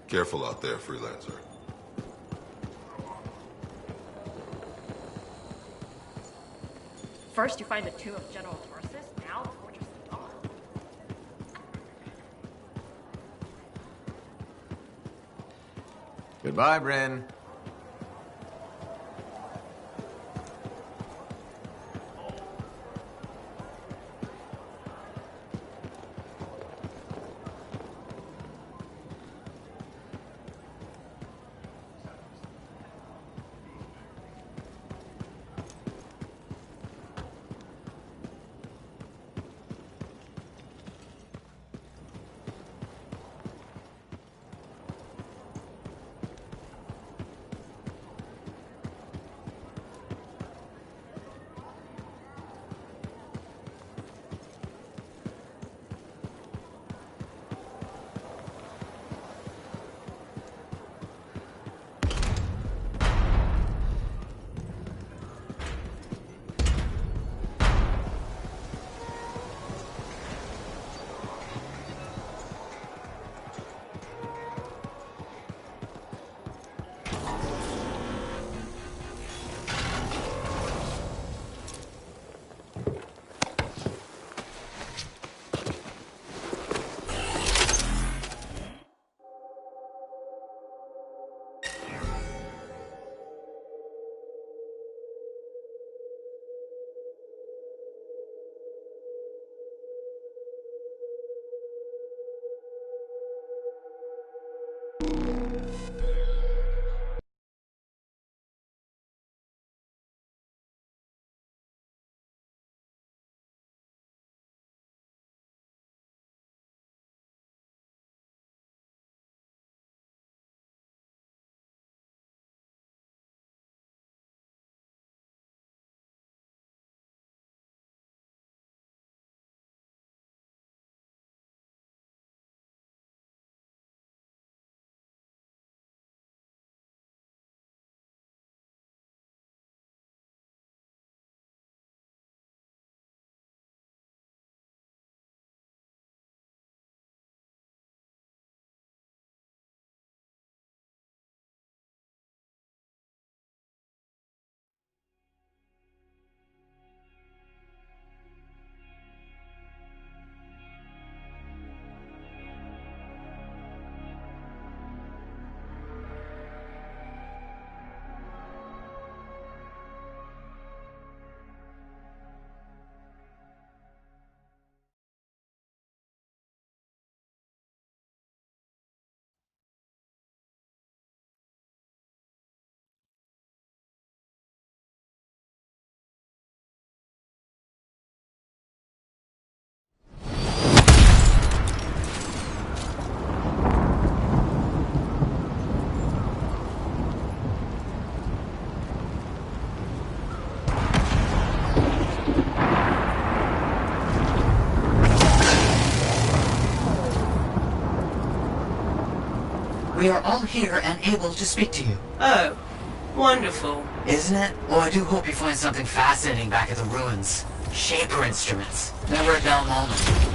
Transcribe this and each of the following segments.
Careful out there, freelancer. First you find the tomb of General Tarsus, now the Fortress of Dawn. Goodbye, Bryn. We are all here and able to speak to you. Oh, wonderful. Isn't it? Well, I do hope you find something fascinating back at the ruins. Shaper instruments. Never a dull moment.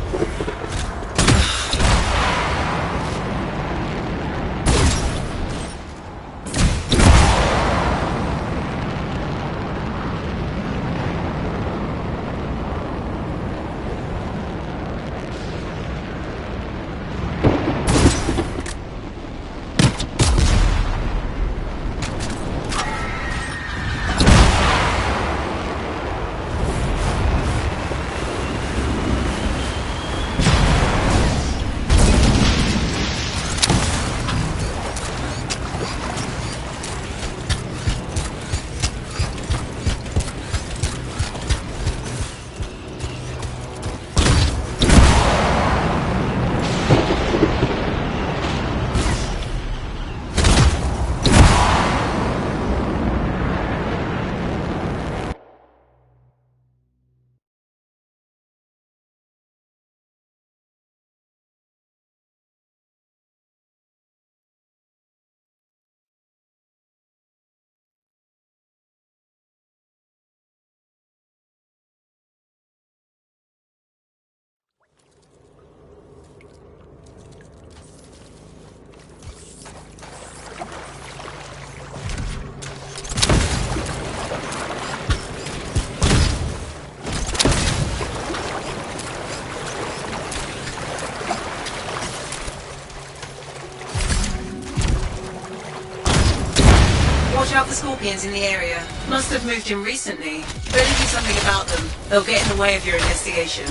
Watch out for scorpions in the area. Must have moved in recently. Better do something about them. They'll get in the way of your investigation.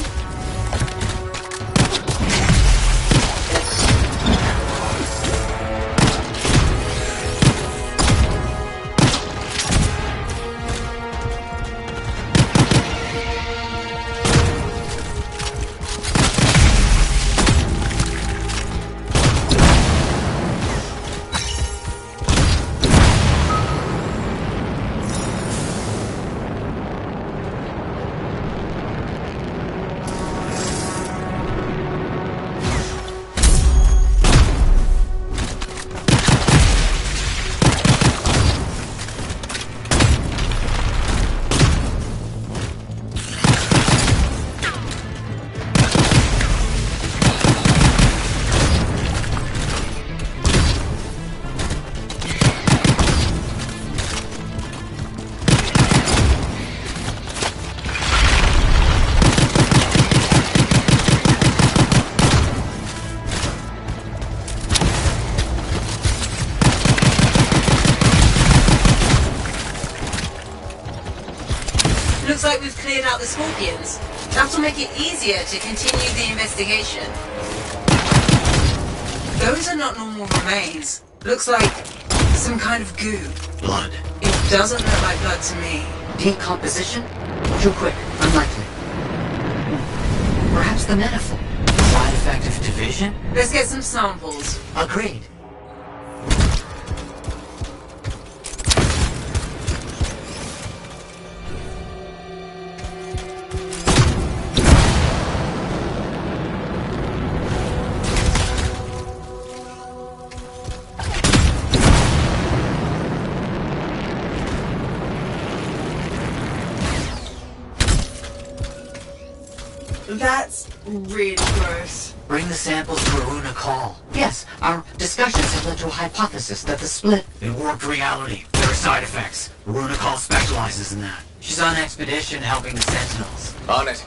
Looks like we've cleared out the scorpions. That'll make it easier to continue the investigation. Those are not normal remains. Looks like some kind of goo. Blood. It doesn't look like blood to me. Decomposition? Too quick. Unlikely. Perhaps the manifold. Side effect of division? Let's get some samples. Agreed. That's really gross. Bring the samples to Aruna Call. Yes, our discussions have led to a hypothesis that the split in warped reality. There are side effects. Aruna Call specializes in that. She's on expedition helping the Sentinels. On it.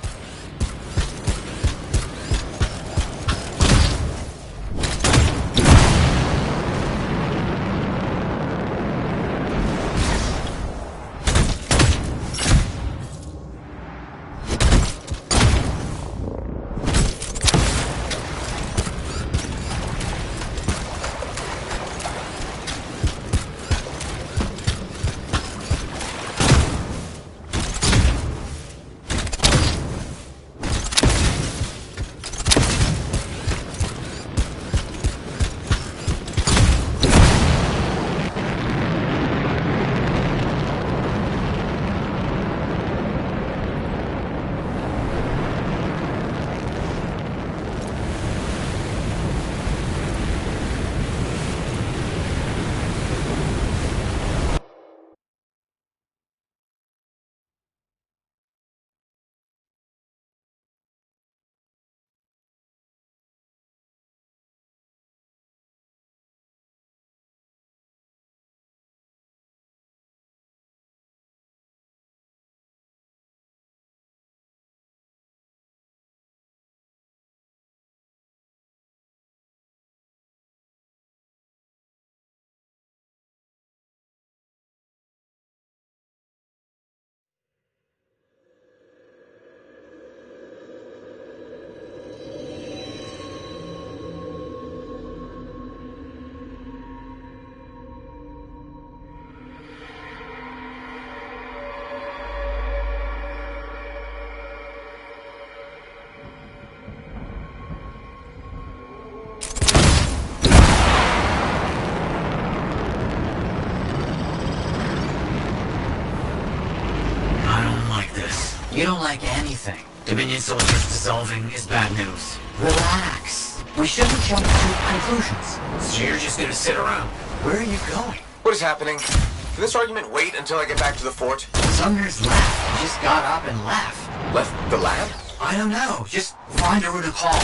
You don't like anything. Dominion soldiers dissolving is bad news. Relax. We shouldn't jump to conclusions. So you're just gonna sit around. Where are you going? What is happening? Can this argument wait until I get back to the fort? Sumner's left. He just got up and left. Left the lab? I don't know. Just find a route to call.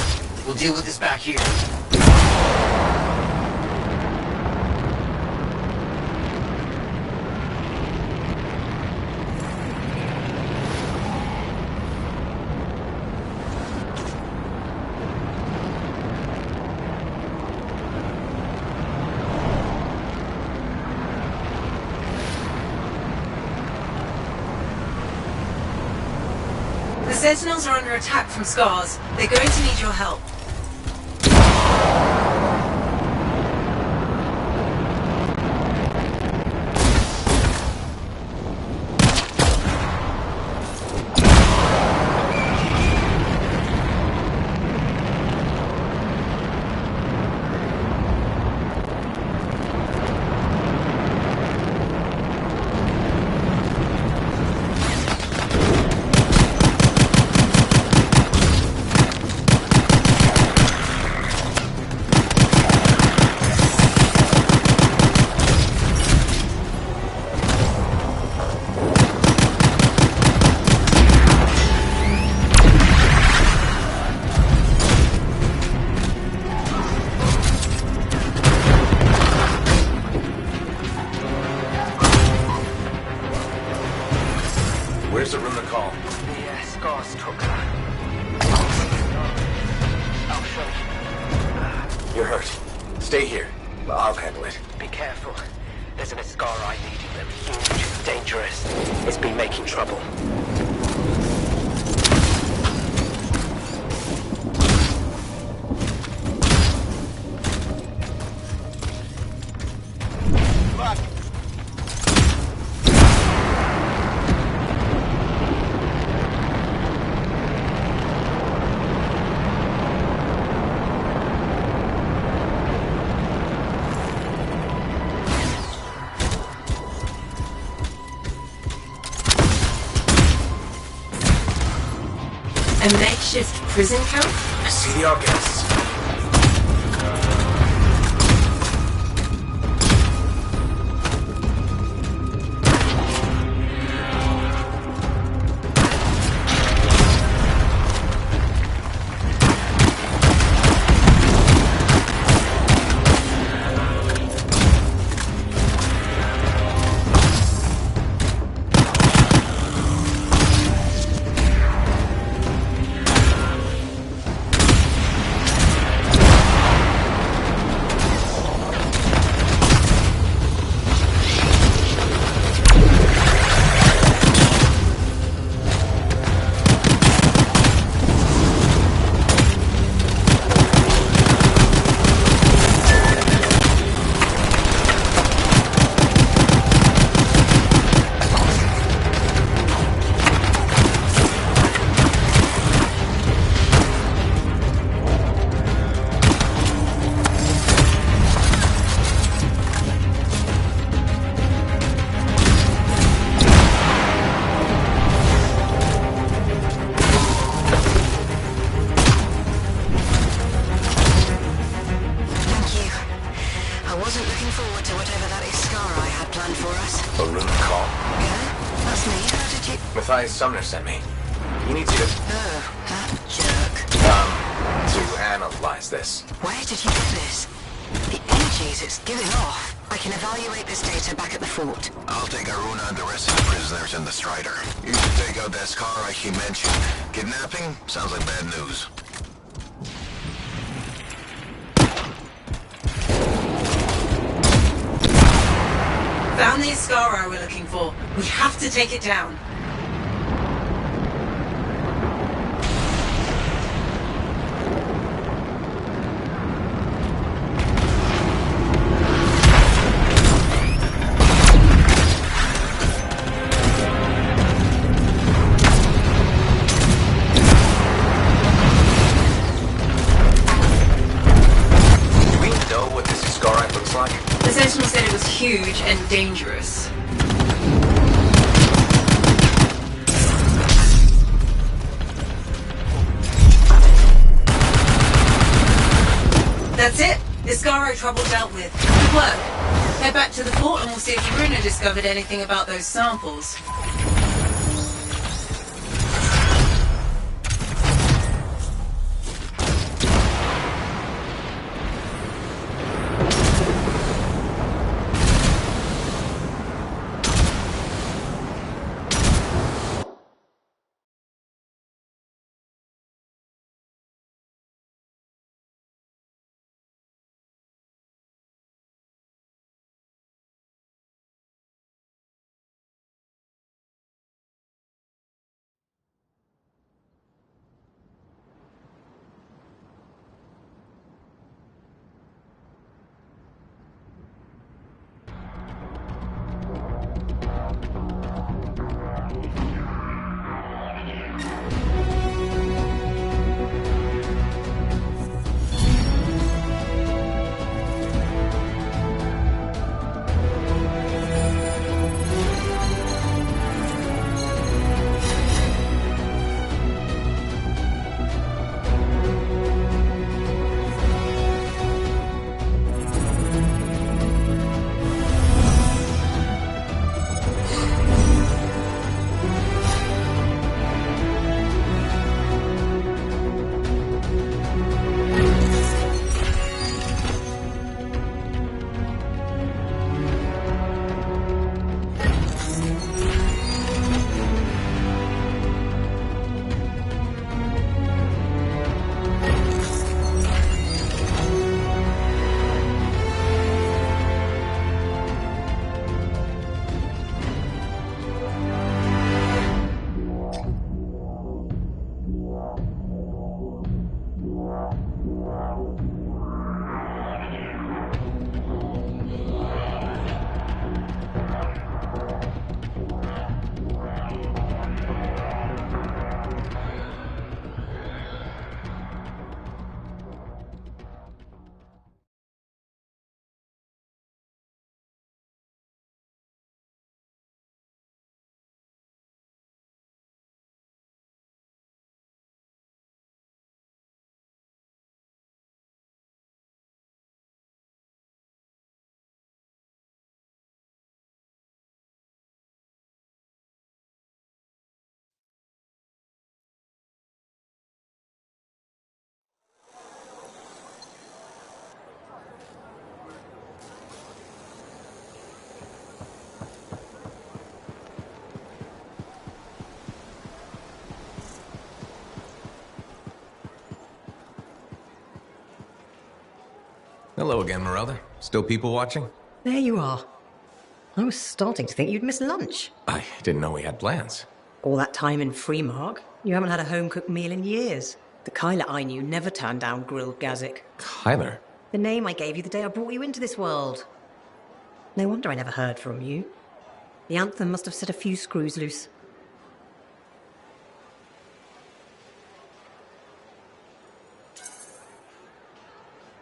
We'll deal with this back here. Sentinels are under attack from scars. They're going to need your help. Where's the room to call? The scars took her. I'll show you. You're hurt. Stay here. I'll handle it. Be careful. There's an Ascara leading them. Huge, dangerous. It's been making trouble. A makeshift prison camp? I see the Arcasts. Sumner sent me. He needs you to... Oh, that jerk. to analyze this. Where did you get this? The energies it's giving off. I can evaluate this data back at the fort. I'll take Aruna and the rest of the prisoners in the Strider. You should take out that Skara he mentioned. Kidnapping? Sounds like bad news. Found the Ascara we're looking for. We have to take it down. The Sentinel said it was huge and dangerous. That's it. Ascara trouble dealt with. Good work. Head back to the fort and we'll see if Aruna discovered anything about those samples. Hello again, Merelda. Still people watching? There you are. I was starting to think you'd miss lunch. I didn't know we had plans. All that time in Freemark, you haven't had a home-cooked meal in years. The Kyla I knew never turned down grilled gazik. Kyler? The name I gave you the day I brought you into this world. No wonder I never heard from you. The Anthem must have set a few screws loose.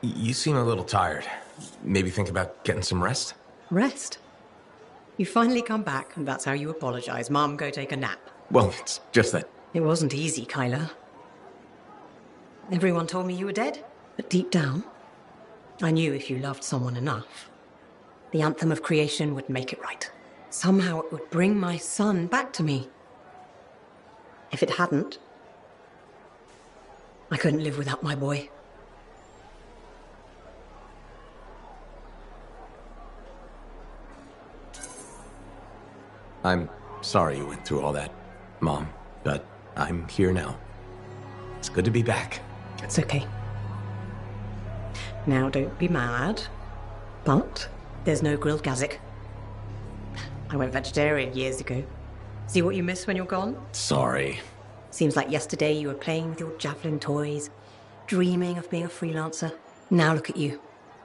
You seem a little tired. Maybe think about getting some rest? Rest? You finally come back, and that's how you apologize. Mom, go take a nap. Well, it's just that... It wasn't easy, Kyla. Everyone told me you were dead, but deep down, I knew if you loved someone enough, the Anthem of creation would make it right. Somehow it would bring my son back to me. If it hadn't, I couldn't live without my boy. I'm sorry you went through all that, Mom, but I'm here now. It's good to be back. It's okay. Now, don't be mad, but there's no grilled gazik. I went vegetarian years ago. See what you miss when you're gone? Sorry. Seems like yesterday you were playing with your javelin toys, dreaming of being a freelancer. Now look at you.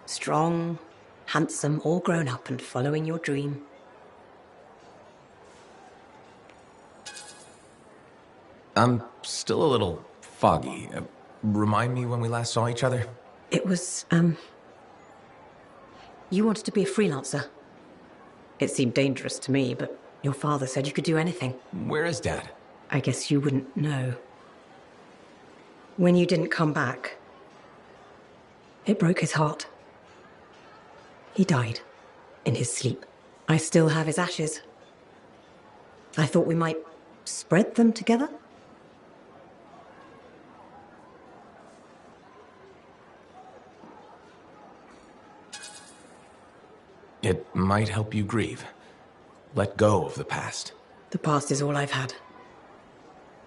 Strong, handsome, all grown up and following your dream. I'm still a little foggy. Remind me when we last saw each other? It was, you wanted to be a freelancer. It seemed dangerous to me, but your father said you could do anything. Where is Dad? I guess you wouldn't know. When you didn't come back, it broke his heart. He died in his sleep. I still have his ashes. I thought we might spread them together. It might help you grieve. Let go of the past. The past is all I've had.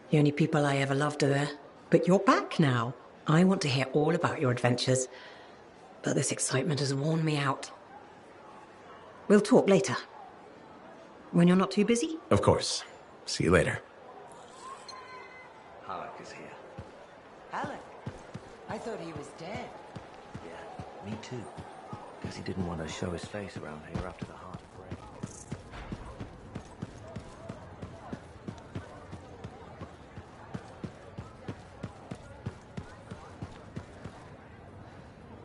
The only people I ever loved are there. But you're back now. I want to hear all about your adventures. But this excitement has worn me out. We'll talk later. When you're not too busy? Of course. See you later. Halleck is here. Halleck? I thought he was dead. Yeah, me too. Guess he didn't want to show his face around here after the heart break.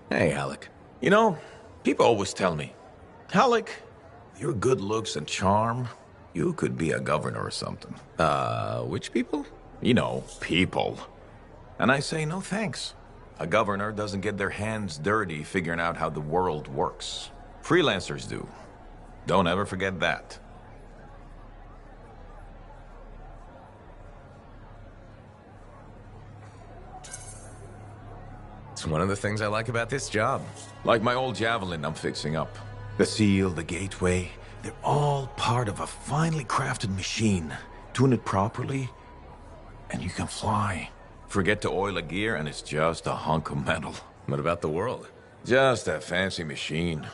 Hey, Halleck. You know, people always tell me, Halleck, your good looks and charm, you could be a governor or something. Which people? You know, people. And I say no thanks. A governor doesn't get their hands dirty figuring out how the world works. Freelancers do. Don't ever forget that. It's one of the things I like about this job. Like my old javelin I'm fixing up. The seal, the gateway, they're all part of a finely crafted machine. Tune it properly, and you can fly. Forget to oil a gear, and it's just a hunk of metal. What about the world? Just a fancy machine.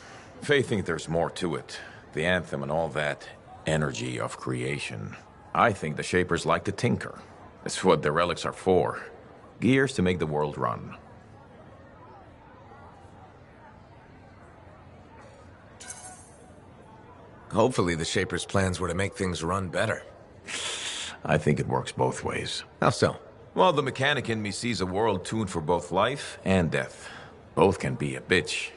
They think there's more to it. The Anthem and all that energy of creation. I think the Shapers like to tinker. That's what the relics are for. Gears to make the world run. Hopefully the Shapers' plans were to make things run better. I think it works both ways. How so? Well, the mechanic in me sees a world tuned for both life and death. Both can be a bitch.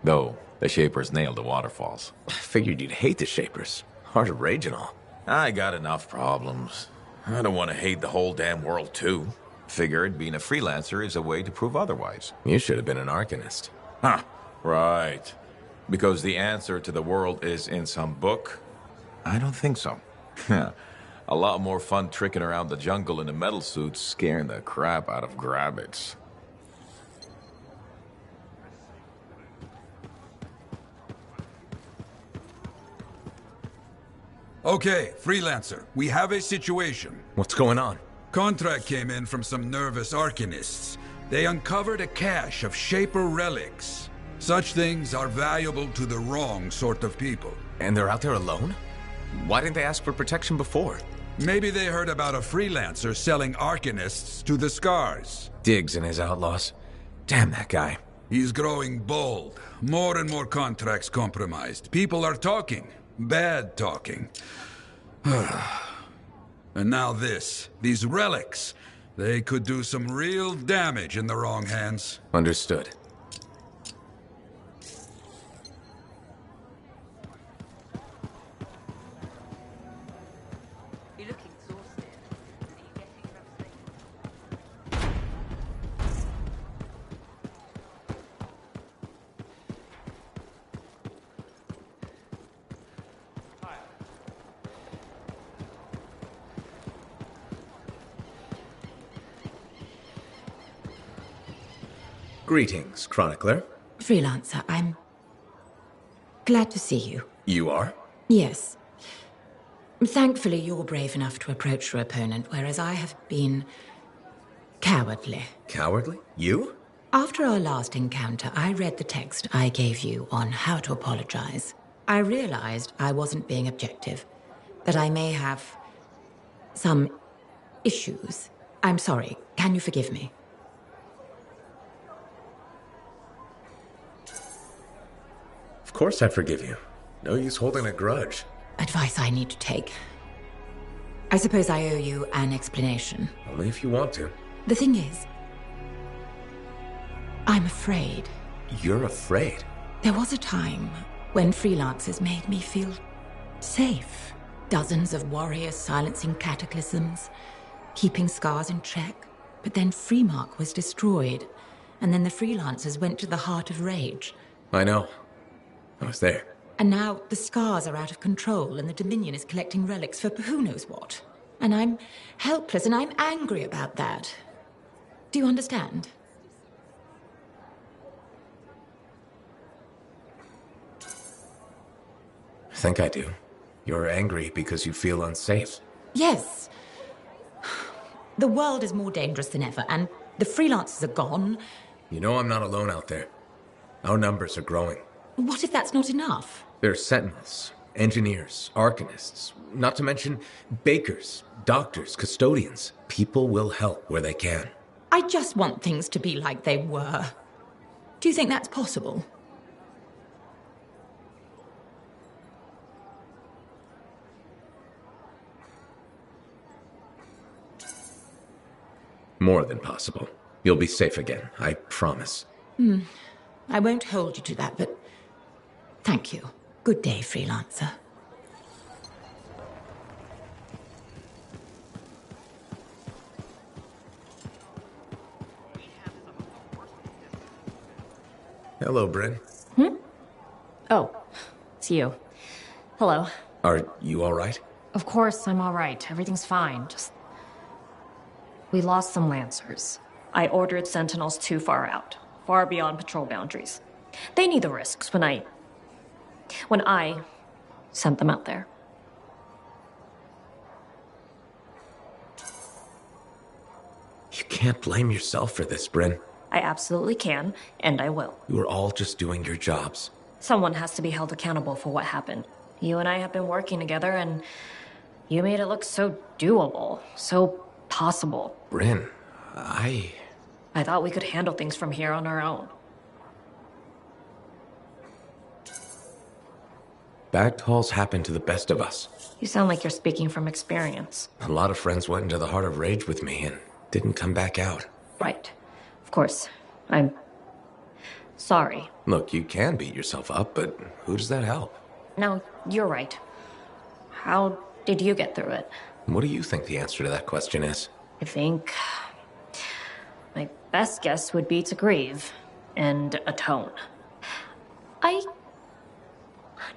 Though, the Shapers nailed the waterfalls. I figured you'd hate the Shapers. Heart of rage and all. I got enough problems. I don't want to hate the whole damn world, too. Figured being a freelancer is a way to prove otherwise. You should have been an Arcanist. Huh, right. Because the answer to the world is in some book? I don't think so. A lot more fun tricking around the jungle in a metal suit, scaring the crap out of grabbits. Okay, freelancer, we have a situation. What's going on? Contract came in from some nervous Arcanists. They uncovered a cache of Shaper relics. Such things are valuable to the wrong sort of people. And they're out there alone? Why didn't they ask for protection before? Maybe they heard about a freelancer selling Arcanists to the Scars. Diggs and his outlaws. Damn that guy. He's growing bold. More and more contracts compromised. People are talking. Bad talking. And now this. These relics. They could do some real damage in the wrong hands. Understood. You look exhausted. Are you getting enough sleep? Greetings, Chronicler. Freelancer, I'm glad to see you. You are? Yes. Thankfully, you're brave enough to approach your opponent, whereas I have been cowardly. Cowardly? You? After our last encounter, I read the text I gave you on how to apologize. I realized I wasn't being objective, that I may have some issues. I'm sorry. Can you forgive me? Of course I forgive you. No use holding a grudge. Advice I need to take. I suppose I owe you an explanation. Only if you want to. The thing is, I'm afraid. You're afraid? There was a time when freelancers made me feel safe. Dozens of warriors silencing cataclysms, keeping Scars in check. But then Freemark was destroyed, and then the freelancers went to the heart of rage. I know. I was there. And now the Scars are out of control, and the Dominion is collecting relics for who knows what. And I'm helpless, and I'm angry about that. Do you understand? I think I do. You're angry because you feel unsafe. Yes. The world is more dangerous than ever, and the freelancers are gone. You know I'm not alone out there. Our numbers are growing. What if that's not enough? There are sentinels, engineers, arcanists, not to mention bakers, doctors, custodians. People will help where they can. I just want things to be like they were. Do you think that's possible? More than possible. You'll be safe again, I promise. I won't hold you to that, but thank you. Good day, freelancer. Hello, Bryn. Oh, it's you. Hello. Are you all right? Of course I'm all right. Everything's fine. Just... we lost some Lancers. I ordered Sentinels too far out. Far beyond patrol boundaries. They need the risks when I sent them out there. You can't blame yourself for this, Bryn. I absolutely can, and I will. You were all just doing your jobs. Someone has to be held accountable for what happened. You and I have been working together, and you made it look so doable, so possible. Bryn, I thought we could handle things from here on our own. Bad calls happen to the best of us. You sound like you're speaking from experience. A lot of friends went into the heart of rage with me and didn't come back out. Right. Of course. I'm sorry. Look, you can beat yourself up, but who does that help? No, you're right. How did you get through it? What do you think the answer to that question is? I think my best guess would be to grieve and atone. I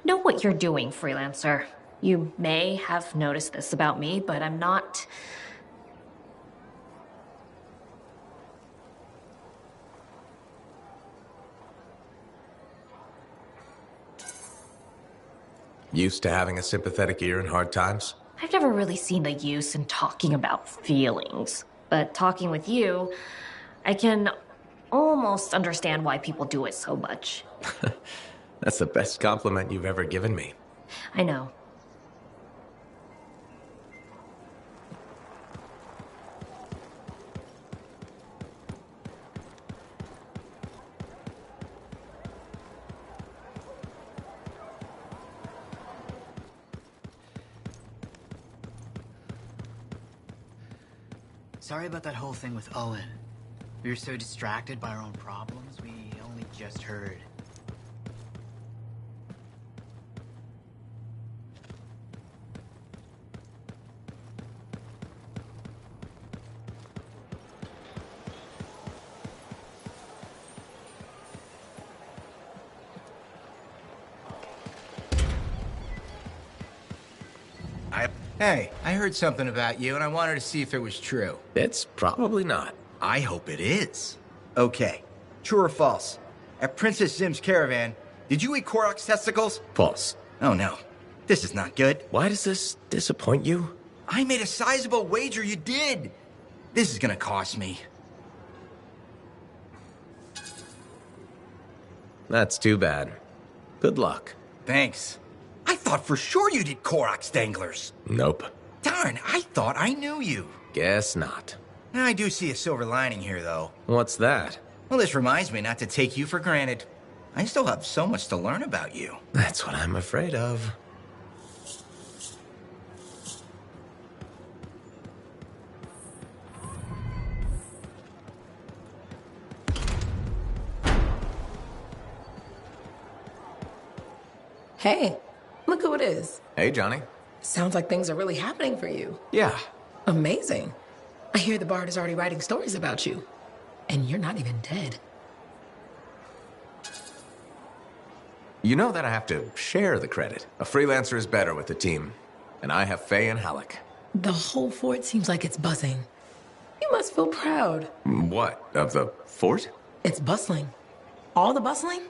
know what you're doing, freelancer. You may have noticed this about me, but I'm not... Used to having a sympathetic ear in hard times? I've never really seen the use in talking about feelings. But talking with you, I can almost understand why people do it so much. That's the best compliment you've ever given me. I know. Sorry about that whole thing with Owen. We were so distracted by our own problems, we only just heard. Hey, I heard something about you, and I wanted to see if it was true. It's probably not. I hope it is. Okay, true or false? At Princess Zim's caravan, did you eat Korok's testicles? False. Oh no, this is not good. Why does this disappoint you? I made a sizable wager you did. This is gonna cost me. That's too bad. Good luck. Thanks. I thought for sure you did Korok's danglers. Nope. Darn, I thought I knew you. Guess not. I do see a silver lining here, though. What's that? Well, this reminds me not to take you for granted. I still have so much to learn about you. That's what I'm afraid of. Hey, look who it is. Hey, Johnny. Sounds like things are really happening for you. Yeah. Amazing. I hear the Bard is already writing stories about you. And you're not even dead. You know that I have to share the credit. A freelancer is better with the team. And I have Faye and Halleck. The whole fort seems like it's buzzing. You must feel proud. What? Of the fort? It's bustling. All the bustling?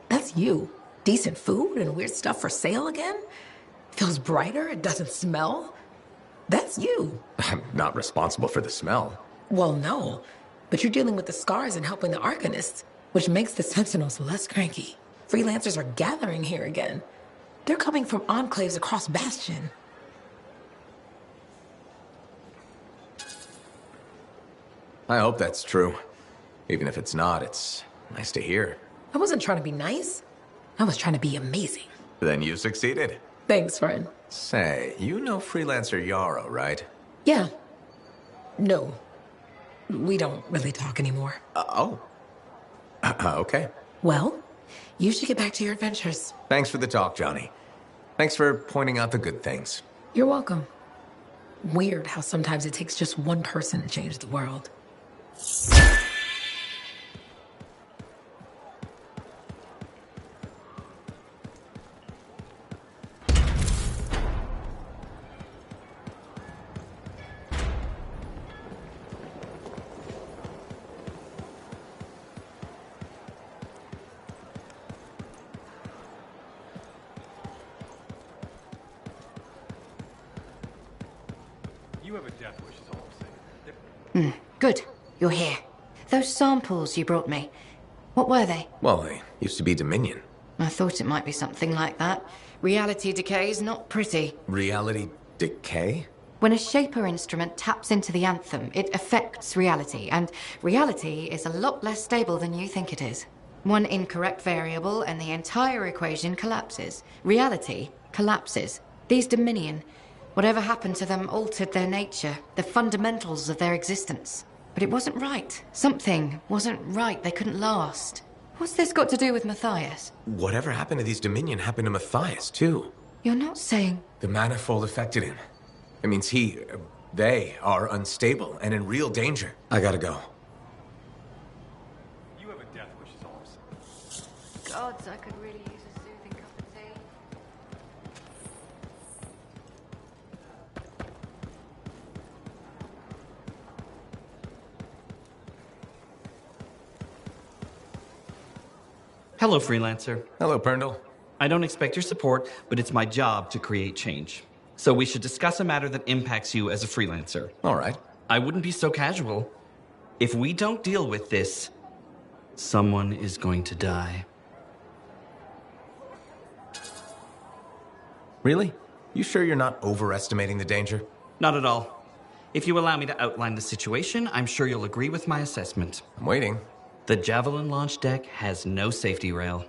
That's you. Decent food and weird stuff for sale again? Feels brighter, it doesn't smell. That's you. I'm not responsible for the smell. Well, no. But you're dealing with the scars and helping the Arcanists, which makes the Sentinels less cranky. Freelancers are gathering here again. They're coming from enclaves across Bastion. I hope that's true. Even if it's not, it's nice to hear. I wasn't trying to be nice. I was trying to be amazing. Then you succeeded. Thanks, friend. Say, you know freelancer Yarrow, right? Yeah. No. We don't really talk anymore. Okay. Well, you should get back to your adventures. Thanks for the talk, Johnny. Thanks for pointing out the good things. You're welcome. Weird how sometimes it takes just one person to change the world. Good. You're here. Those samples you brought me, what were they? Well, they used to be Dominion. I thought it might be something like that. Reality decay is not pretty. Reality decay? When a Shaper instrument taps into the Anthem, it affects reality, and reality is a lot less stable than you think it is. One incorrect variable and the entire equation collapses. Reality collapses. These Dominion, whatever happened to them altered their nature, the fundamentals of their existence. But it wasn't right. Something wasn't right. They couldn't last. What's this got to do with Matthias? Whatever happened to these Dominion happened to Matthias, too. You're not saying... The manifold affected him. It means they are unstable and in real danger. I gotta go. You have a death wish, is all I'm saying. Gods, I could really use a soothing cup of tea. Hello, freelancer. Hello, Perndle. I don't expect your support, but it's my job to create change. So we should discuss a matter that impacts you as a freelancer. All right. I wouldn't be so casual. If we don't deal with this, Someone is going to die. Really? You sure you're not overestimating the danger? Not at all. If you allow me to outline the situation, I'm sure you'll agree with my assessment. I'm waiting. The Javelin launch deck has no safety rail.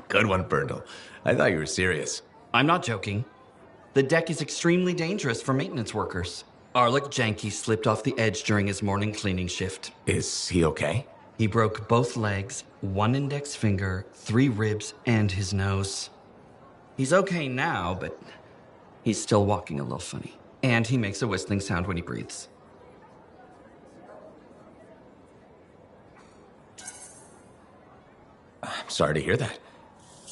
Good one, Burndle. I thought you were serious. I'm not joking. The deck is extremely dangerous for maintenance workers. Arlik Janke slipped off the edge during his morning cleaning shift. Is he okay? He broke both legs, 1 index finger, 3 ribs, and his nose. He's okay now, but he's still walking a little funny. And he makes a whistling sound when he breathes. I'm sorry to hear that.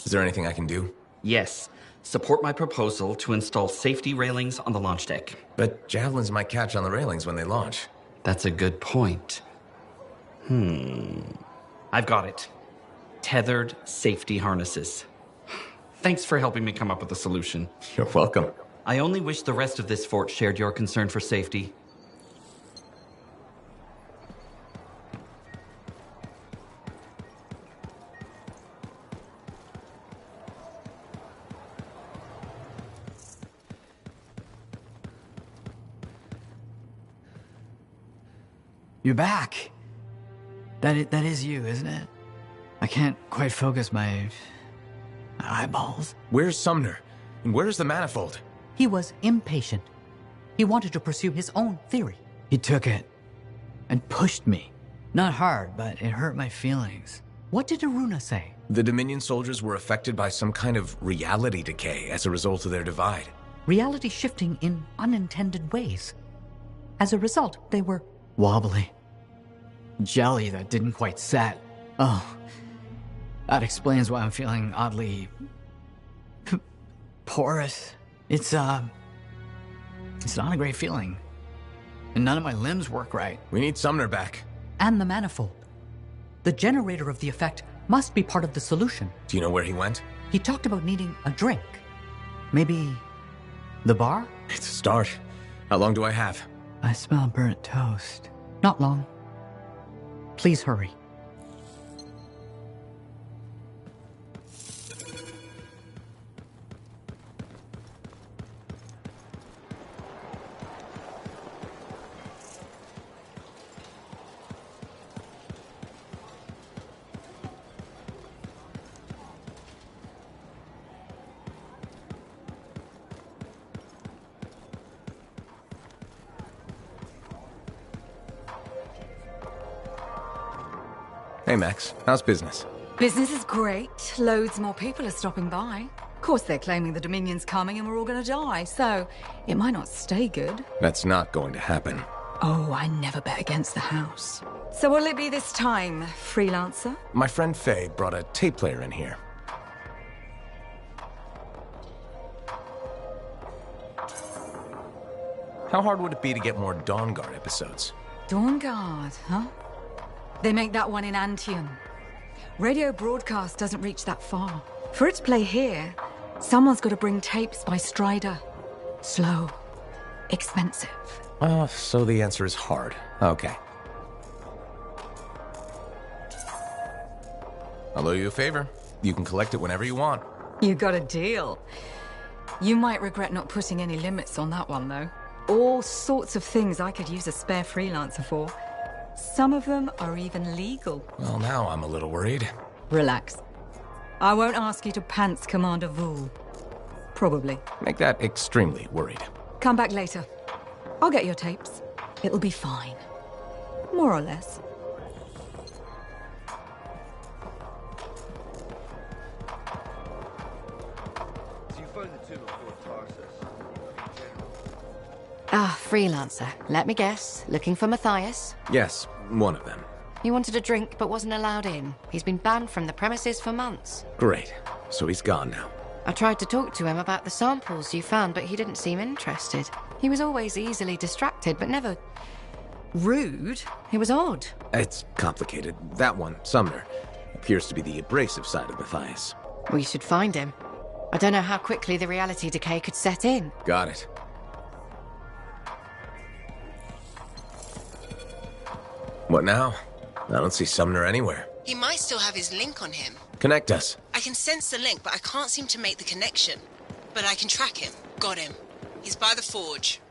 Is there anything I can do? Yes. Support my proposal to install safety railings on the launch deck. But javelins might catch on the railings when they launch. That's a good point. I've got it. Tethered safety harnesses. Thanks for helping me come up with a solution. You're welcome. I only wish the rest of this fort shared your concern for safety. You're back. That is you, isn't it? I can't quite focus my eyeballs. Where's Sumner? And where's the manifold? He was impatient. He wanted to pursue his own theory. He took it and pushed me. Not hard, but it hurt my feelings. What did Aruna say? The Dominion soldiers were affected by some kind of reality decay as a result of their divide. Reality shifting in unintended ways. As a result, they were wobbly. Jelly that didn't quite set. Oh, that explains why I'm feeling oddly porous. It's not a great feeling. And none of my limbs work right. We need Sumner back. And the manifold. The generator of the effect must be part of the solution. Do you know where he went? He talked about needing a drink. Maybe the bar? It's a start. How long do I have? I smell burnt toast. Not long. Please hurry. Hey, Max. How's business? Business is great. Loads more people are stopping by. Of course, they're claiming the Dominion's coming and we're all gonna die, so it might not stay good. That's not going to happen. Oh, I never bet against the house. So what'll it be this time, freelancer? My friend Faye brought a tape player in here. How hard would it be to get more Dawn Guard episodes? Dawn Guard, huh? They make that one in Anthem. Radio broadcast doesn't reach that far. For it to play here, someone's got to bring tapes by Strider. Slow. Expensive. Oh, so the answer is hard. Okay. I'll owe you a favor. You can collect it whenever you want. You got a deal. You might regret not putting any limits on that one, though. All sorts of things I could use a spare freelancer for. Some of them are even legal. Well, now I'm a little worried. Relax. I won't ask you to pants Commander Vool. Probably. Make that extremely worried. Come back later. I'll get your tapes. It'll be fine. More or less. Freelancer. Let me guess. Looking for Matthias? Yes, one of them. He wanted a drink but wasn't allowed in. He's been banned from the premises for months. Great. So he's gone now. I tried to talk to him about the samples you found, but he didn't seem interested. He was always easily distracted, but never rude. It was odd. It's complicated. That one, Sumner, appears to be the abrasive side of Matthias. We should find him. I don't know how quickly the reality decay could set in. Got it. What now? I don't see Sumner anywhere. He might still have his link on him. Connect us. I can sense the link, but I can't seem to make the connection. But I can track him. Got him. He's by the forge.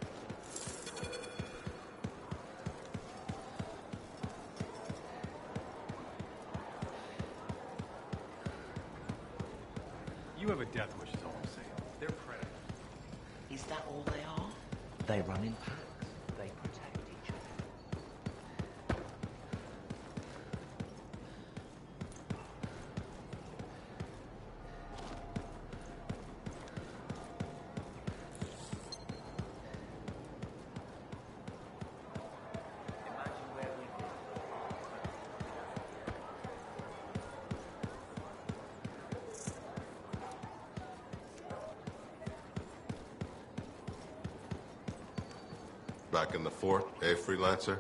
You have a death wish, is all I'm saying. They're predators. Is that all they are? They run in packs. They protect each other. Back in the fort, eh, Freelancer?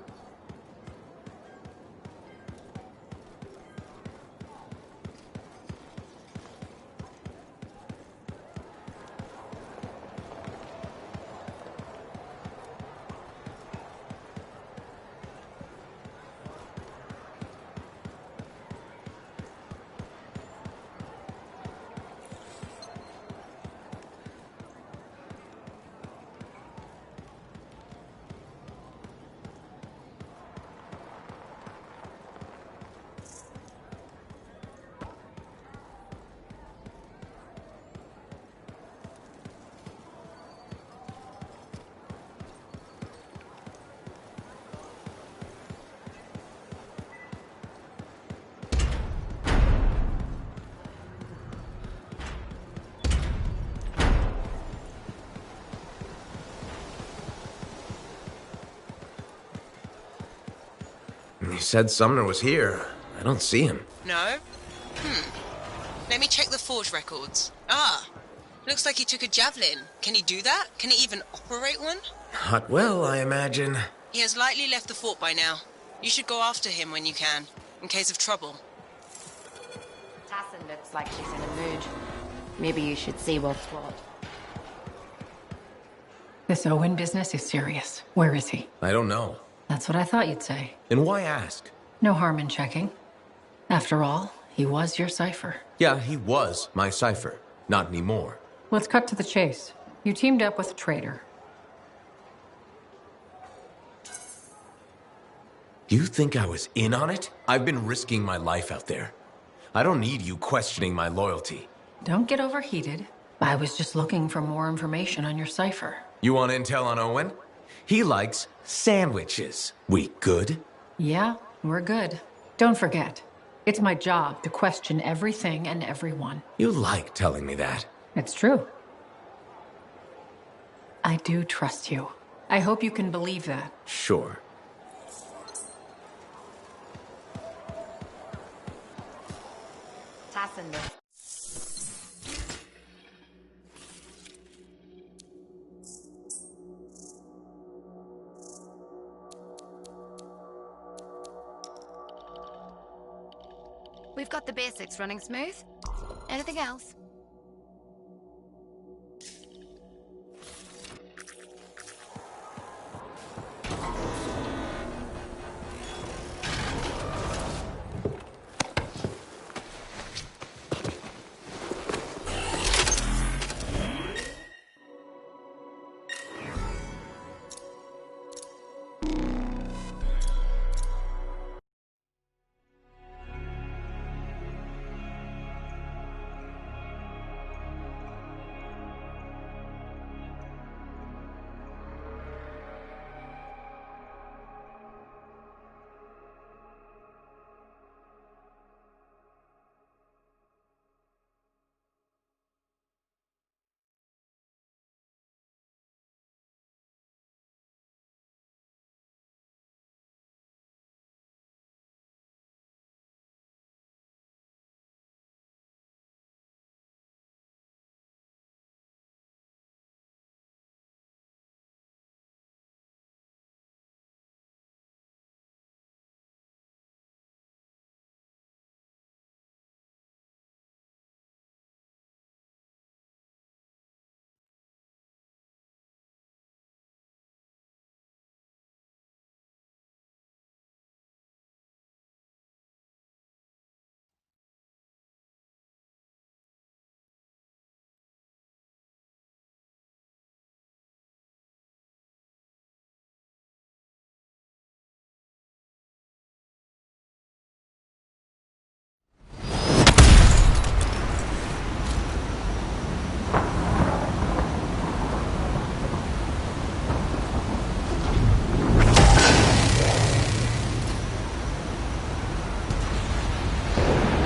You said Sumner was here. I don't see him. No? Let me check the forge records. Ah, looks like he took a javelin. Can he do that? Can he even operate one? Not well, I imagine. He has likely left the fort by now. You should go after him when you can, in case of trouble. Tassin looks like she's in a mood. Maybe you should see what's what. This Owen business is serious. Where is he? I don't know. That's what I thought you'd say. And why ask? No harm in checking. After all, he was your cipher. Yeah, he was my cipher. Not anymore. Let's cut to the chase. You teamed up with a traitor. You think I was in on it? I've been risking my life out there. I don't need you questioning my loyalty. Don't get overheated. I was just looking for more information on your cipher. You want intel on Owen? He likes sandwiches. We good? Yeah, we're good. Don't forget, it's my job to question everything and everyone. You like telling me that. It's true. I do trust you. I hope you can believe that. Sure. Tassin looks. We've got the basics running smooth. Anything else?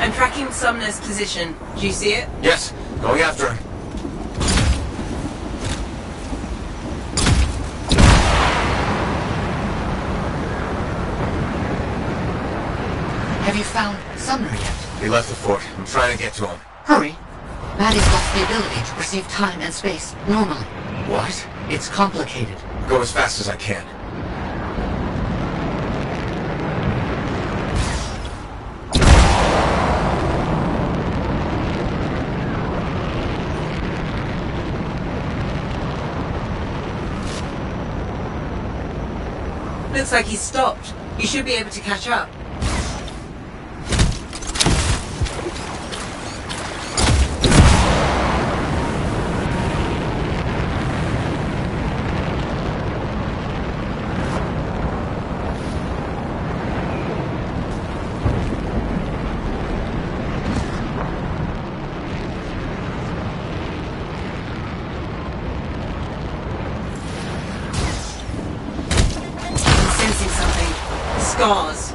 I'm tracking Sumner's position. Do you see it? Yes, going after him. Have you found Sumner yet? He left the fort. I'm trying to get to him. Hurry. Maddie's lost the ability to perceive time and space normally. What? It's complicated. Go as fast as I can. Looks like he's stopped. You should be able to catch up. Scars.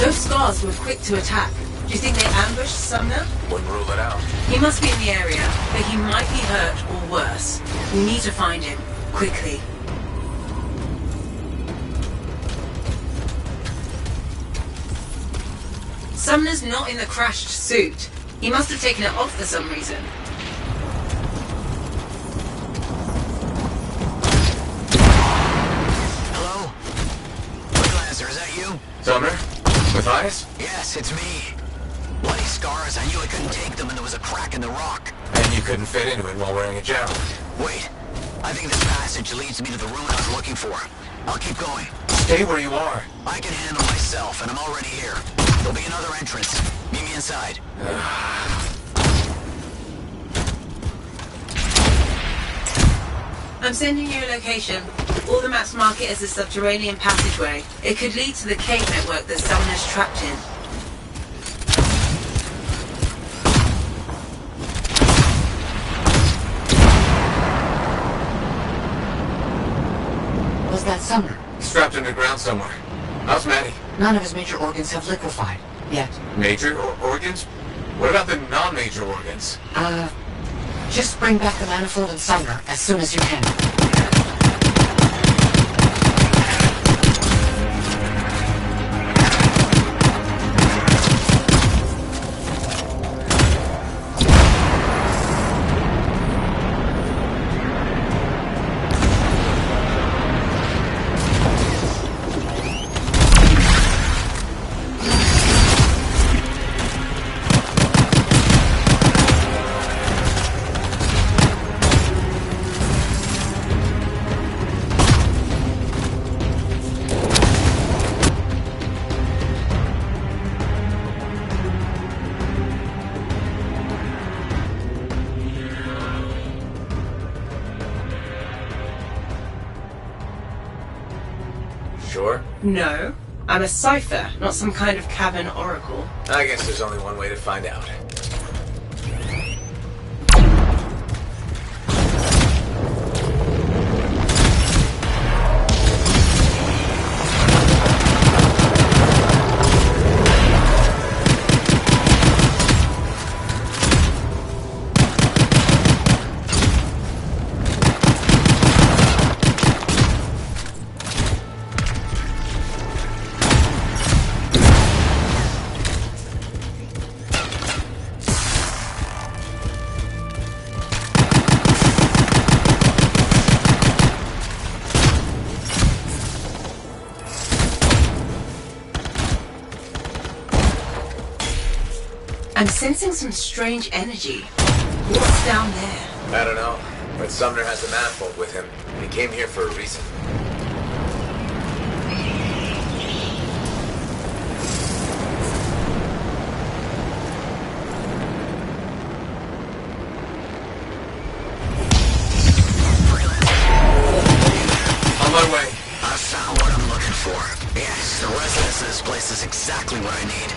Those scars were quick to attack. Do you think they ambushed Sumner? Wouldn't rule it out. He must be in the area, but he might be hurt or worse. We need to find him, quickly. Sumner's not in the crashed suit. He must have taken it off for some reason. Hello? Freelancer, is that you? Sumner? Matthias? Yes, it's me. Bloody scars, I knew I couldn't take them and there was a crack in the rock. And you couldn't fit into it while wearing a javelin. Wait, I think this passage leads me to the room I was looking for. I'll keep going. Stay where you are. I can handle myself, and I'm already here. There'll be another entrance. Meet me inside. I'm sending you a location. All the maps mark it as a subterranean passageway. It could lead to the cave network that Sumner's trapped in. Was that Sumner? Strapped underground somewhere. How's Maddie? None of his major organs have liquefied. Yet. Major organs? What about the non-major organs? Just bring back the manifold and Sumner as soon as you can. No. I'm a cipher, not some kind of cavern oracle. I guess there's only one way to find out. I'm sensing some strange energy. What's down there? I don't know, but Sumner has a manifold with him. He came here for a reason. On my way. I found what I'm looking for. Yes, the residence of this place is exactly what I need.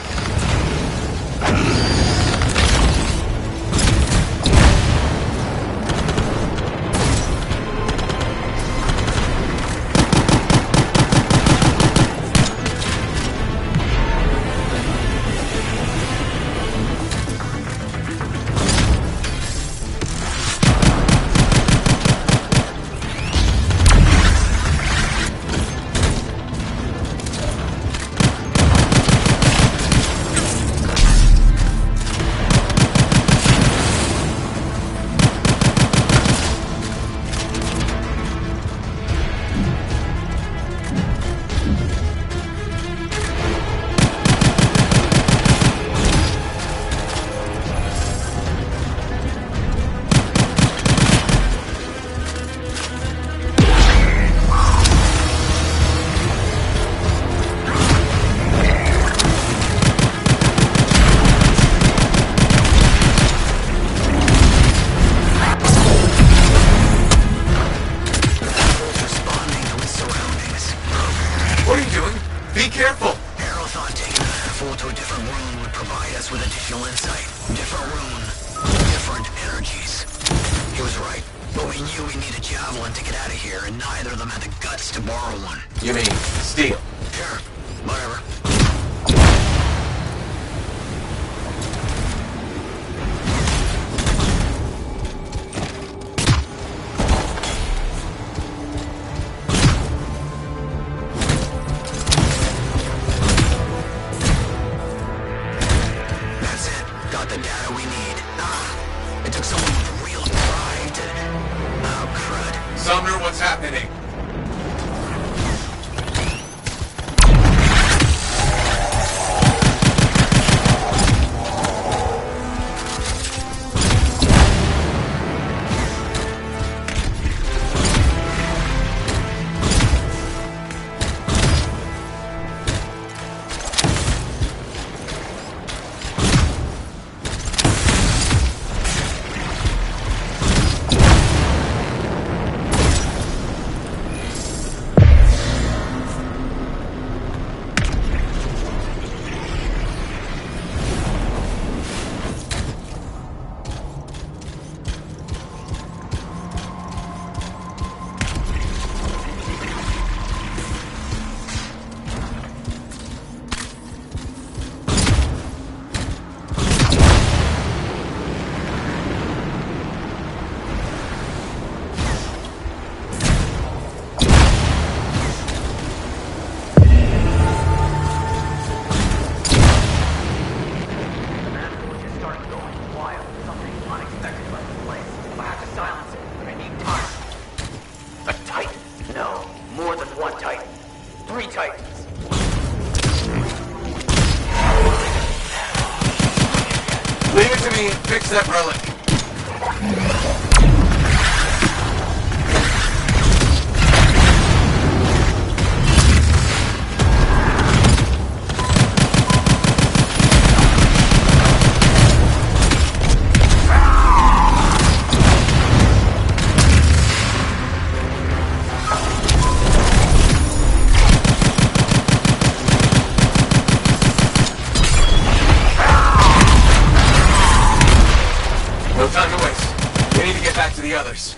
You mean, steal? Sure, whatever. That's it. Got the data we need. It took someone with real pride to... Oh, crud. Sumner, what's happening? Leave it to me and fix that relic. No time to waste. We need to get back to the others.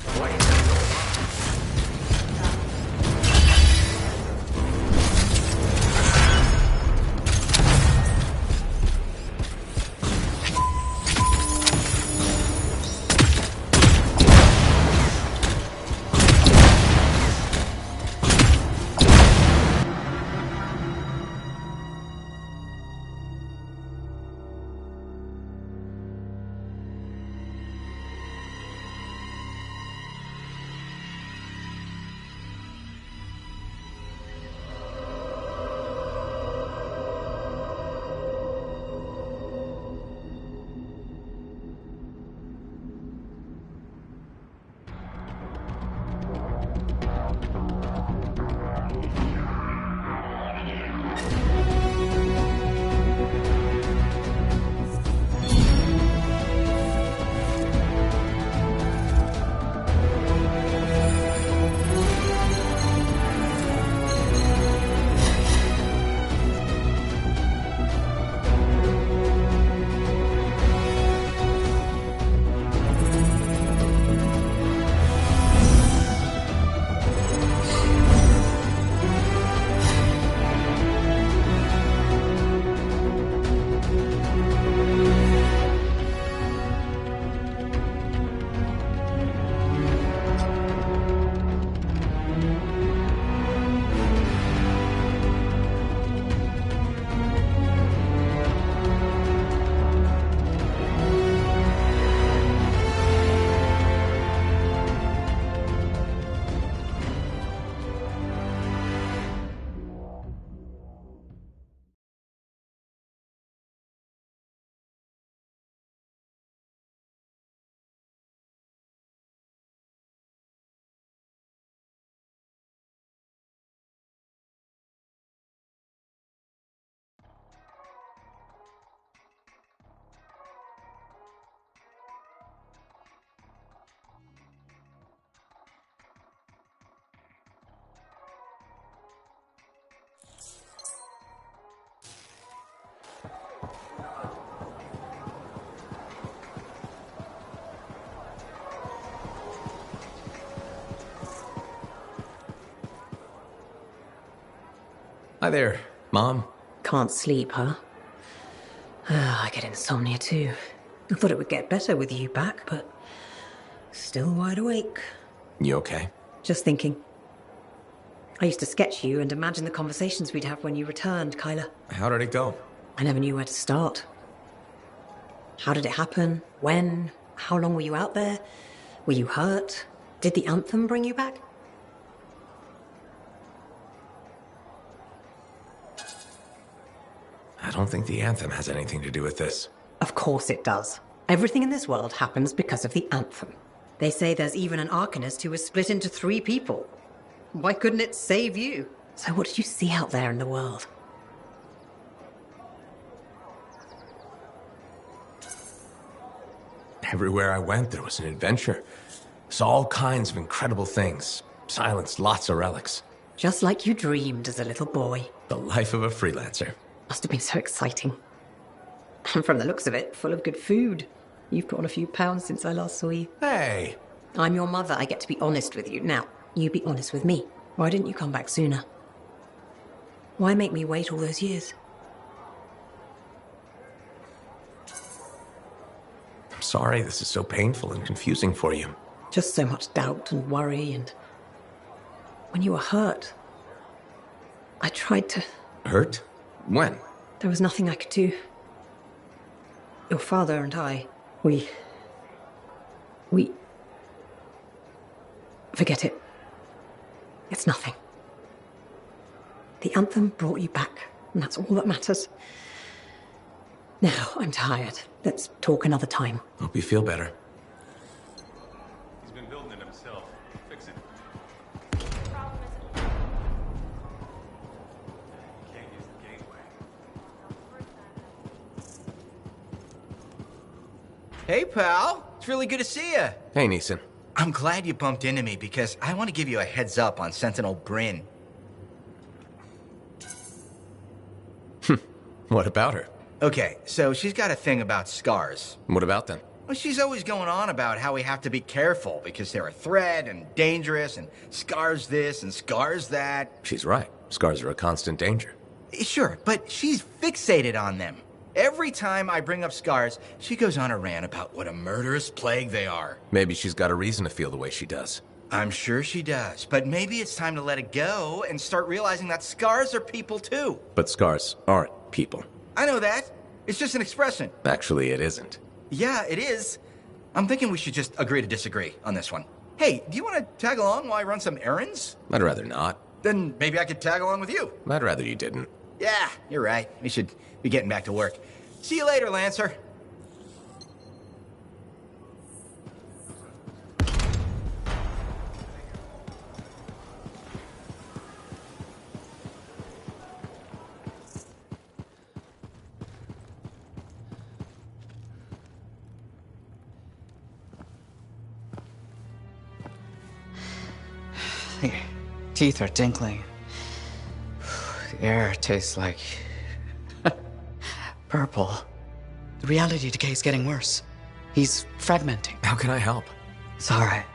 Hi there, Mom. Can't sleep, huh? I get insomnia too. I thought it would get better with you back, but still wide awake. You okay? Just thinking. I used to sketch you and imagine the conversations we'd have when you returned, Kyla. How did it go? I never knew where to start. How did it happen? When? How long were you out there? Were you hurt? Did the Anthem bring you back? I don't think the Anthem has anything to do with this. Of course it does. Everything in this world happens because of the Anthem. They say there's even an Arcanist who was split into 3 people. Why couldn't it save you? So what did you see out there in the world? Everywhere I went, there was an adventure. Saw all kinds of incredible things. Silenced lots of relics. Just like you dreamed as a little boy. The life of a freelancer. Must have been so exciting. And from the looks of it, full of good food. You've put on a few pounds since I last saw you. Hey! I'm your mother. I get to be honest with you. Now, you be honest with me. Why didn't you come back sooner? Why make me wait all those years? I'm sorry this is so painful and confusing for you. Just so much doubt and worry, and when you were hurt, I tried to... Hurt? When? There was nothing I could do. Your father and I, we... Forget it. It's nothing. The Anthem brought you back, and that's all that matters. Now, I'm tired. Let's talk another time. Hope you feel better. He's been building it himself. Fix it. Can't use the gateway. Hey, pal. It's really good to see you. Hey, Neeson. I'm glad you bumped into me because I want to give you a heads up on Sentinel Bryn. What about her? Okay, so she's got a thing about scars. What about them? Well, she's always going on about how we have to be careful because they're a threat and dangerous and scars this and scars that. She's right. Scars are a constant danger. Sure, but she's fixated on them. Every time I bring up scars, she goes on a rant about what a murderous plague they are. Maybe she's got a reason to feel the way she does. I'm sure she does, but maybe it's time to let it go and start realizing that scars are people too. But scars aren't people. I know that. It's just an expression. Actually, it isn't. Yeah, it is. I'm thinking we should just agree to disagree on this one. Hey, do you want to tag along while I run some errands? I'd rather not. Then maybe I could tag along with you. I'd rather you didn't. Yeah, you're right. We should be getting back to work. See you later, Lancer. The teeth are tinkling. The air tastes like purple. The reality decay is getting worse. He's fragmenting. How can I help? It's all right.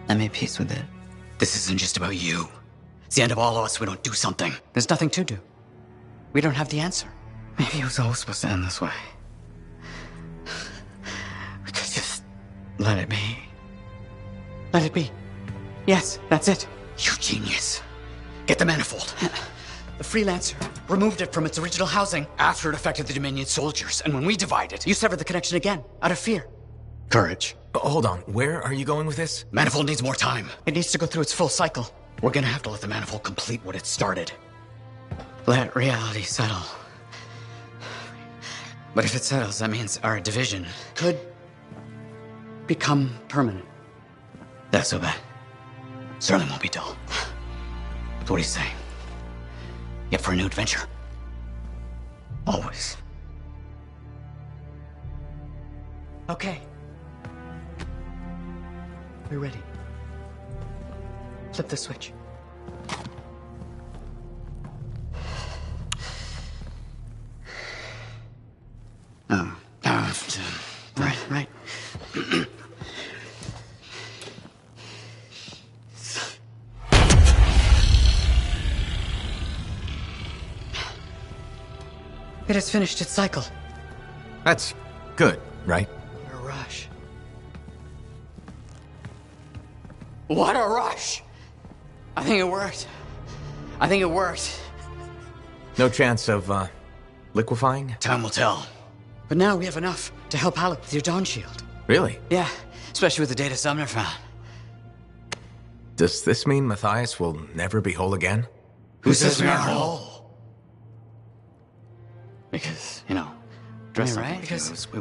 I made peace with it. This isn't just about you. It's the end of all of us if we don't do something. There's nothing to do. We don't have the answer. Maybe it was always supposed to end this way. We could just let it be. Let it be. Yes, that's it. You genius. Get the manifold. The Freelancer removed it from its original housing after it affected the Dominion soldiers. And when we divided, you severed the connection again, out of fear. Courage. Hold on, where are you going with this? Manifold needs more time. It needs to go through its full cycle. We're gonna have to let the manifold complete what it started. Let reality settle. But if it settles, that means our division could become permanent. That's so bad. Certainly won't be dull. So what do you say? Yep for a new adventure? Always. Okay. We're ready. Flip the switch. Right. It has finished its cycle. That's good, right? What a rush. What a rush! I think it worked. No chance of, liquefying? Time will tell. But now we have enough to help Alec with your Dawn Shield. Really? Yeah, especially with the data Sumner found. Does this mean Matthias will never be whole again? Who says we aren't whole? Because, dress right? Because it was we're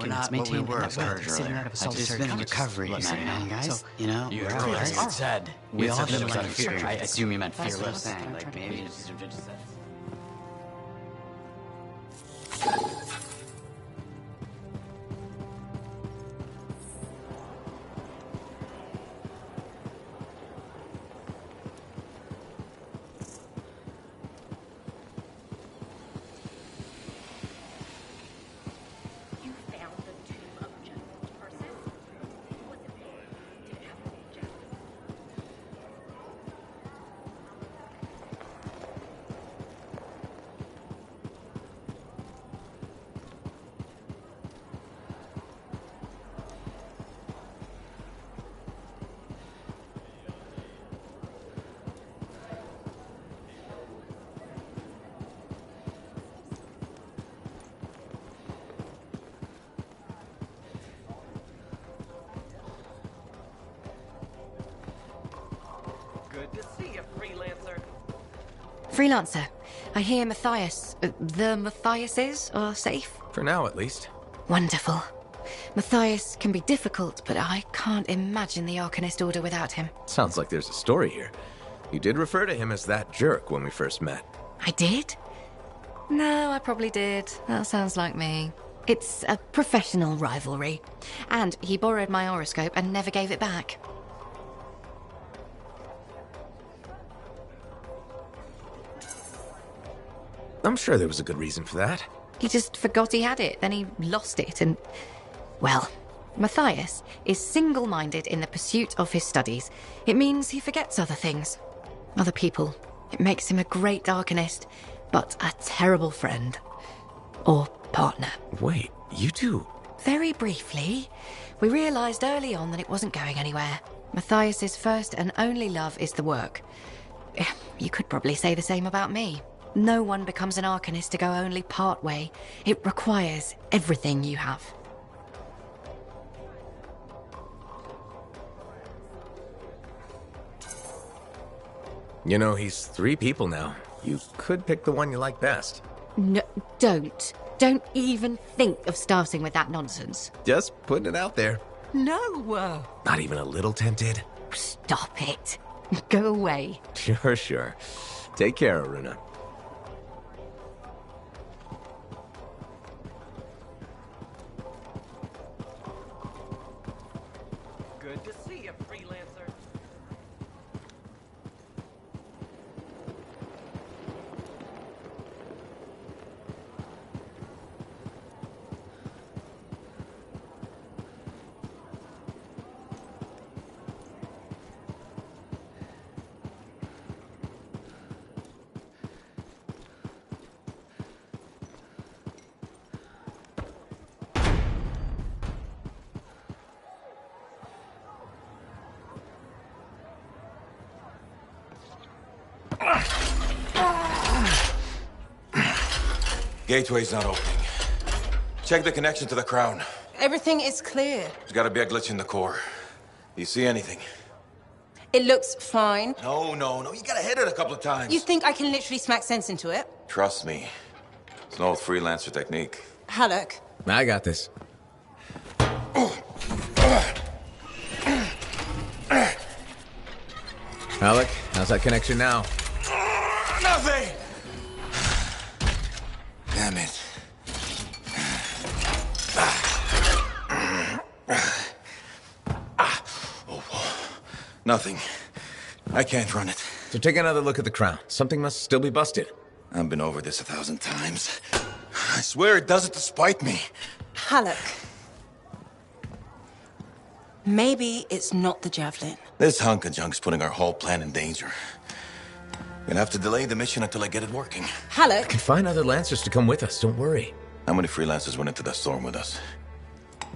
not what we were sitting out of a solitary been in recovery, man, guys. So, you heard what I said. We all live live out of fear. I assume you meant That's what I was fearless. saying. Like maybe it's just You found the tomb of Justice Persis? Was it there? Did it have a name, Jack? Good to see you, Freelancer. Freelancer, I hear the Matthiases are safe? For now, at least. Wonderful. Matthias can be difficult, but I can't imagine the Arcanist Order without him. Sounds like there's a story here. You did refer to him as that jerk when we first met. I did? No, I probably did. That sounds like me. It's a professional rivalry. And he borrowed my horoscope and never gave it back. I'm sure there was a good reason for that. He just forgot he had it, then he lost it, and... Well, Matthias is single-minded in the pursuit of his studies. It means he forgets other things, other people. It makes him a great Arcanist, but a terrible friend. Or partner. Wait, you two... Very briefly, we realised early on that it wasn't going anywhere. Matthias's first and only love is the work. You could probably say the same about me. No one becomes an Arcanist to go only part way. It requires everything you have. You know, he's 3 people now. You could pick the one you like best. No, don't. Don't even think of starting with that nonsense. Just putting it out there. No! Not even a little tempted? Stop it. Go away. Sure. Take care, Aruna. Good to see you, freelancer. Gateway's not opening. Check the connection to the crown. Everything is clear. There's gotta be a glitch in the core. Do you see anything? It looks fine. No. You gotta hit it a couple of times. You think I can literally smack sense into it? Trust me. It's an old freelancer technique. Halleck. I got this. Alec, how's that connection now? Nothing! Damn it. Nothing. I can't run it. So take another look at the crown. Something must still be busted. I've been over this 1,000 times. I swear it does it to spite me. Halleck. Maybe it's not the javelin. This hunk of junk's putting our whole plan in danger. Gonna have to delay the mission until I get it working. Halleck. I can find other Lancers to come with us, don't worry. How many freelancers went into that storm with us?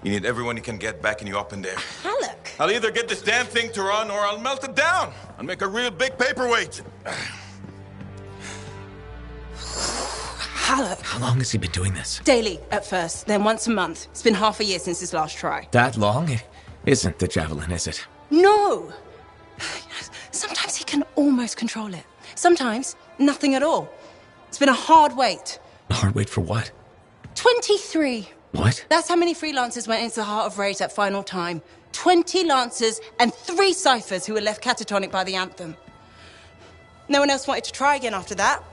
You need everyone you can get backing you up in there. Halleck. I'll either get this damn thing to run or I'll melt it down. I'll make a real big paperweight. Halleck. How long has he been doing this? Daily, at first, then once a month. It's been half a year since his last try. That long? It isn't the javelin, is it? No! Sometimes he can almost control it. Sometimes, nothing at all. It's been a hard wait. A hard wait for what? 23. What? That's how many freelancers went into the heart of Rage at final time. 20 Lancers and 3 Ciphers who were left catatonic by the Anthem. No one else wanted to try again after that.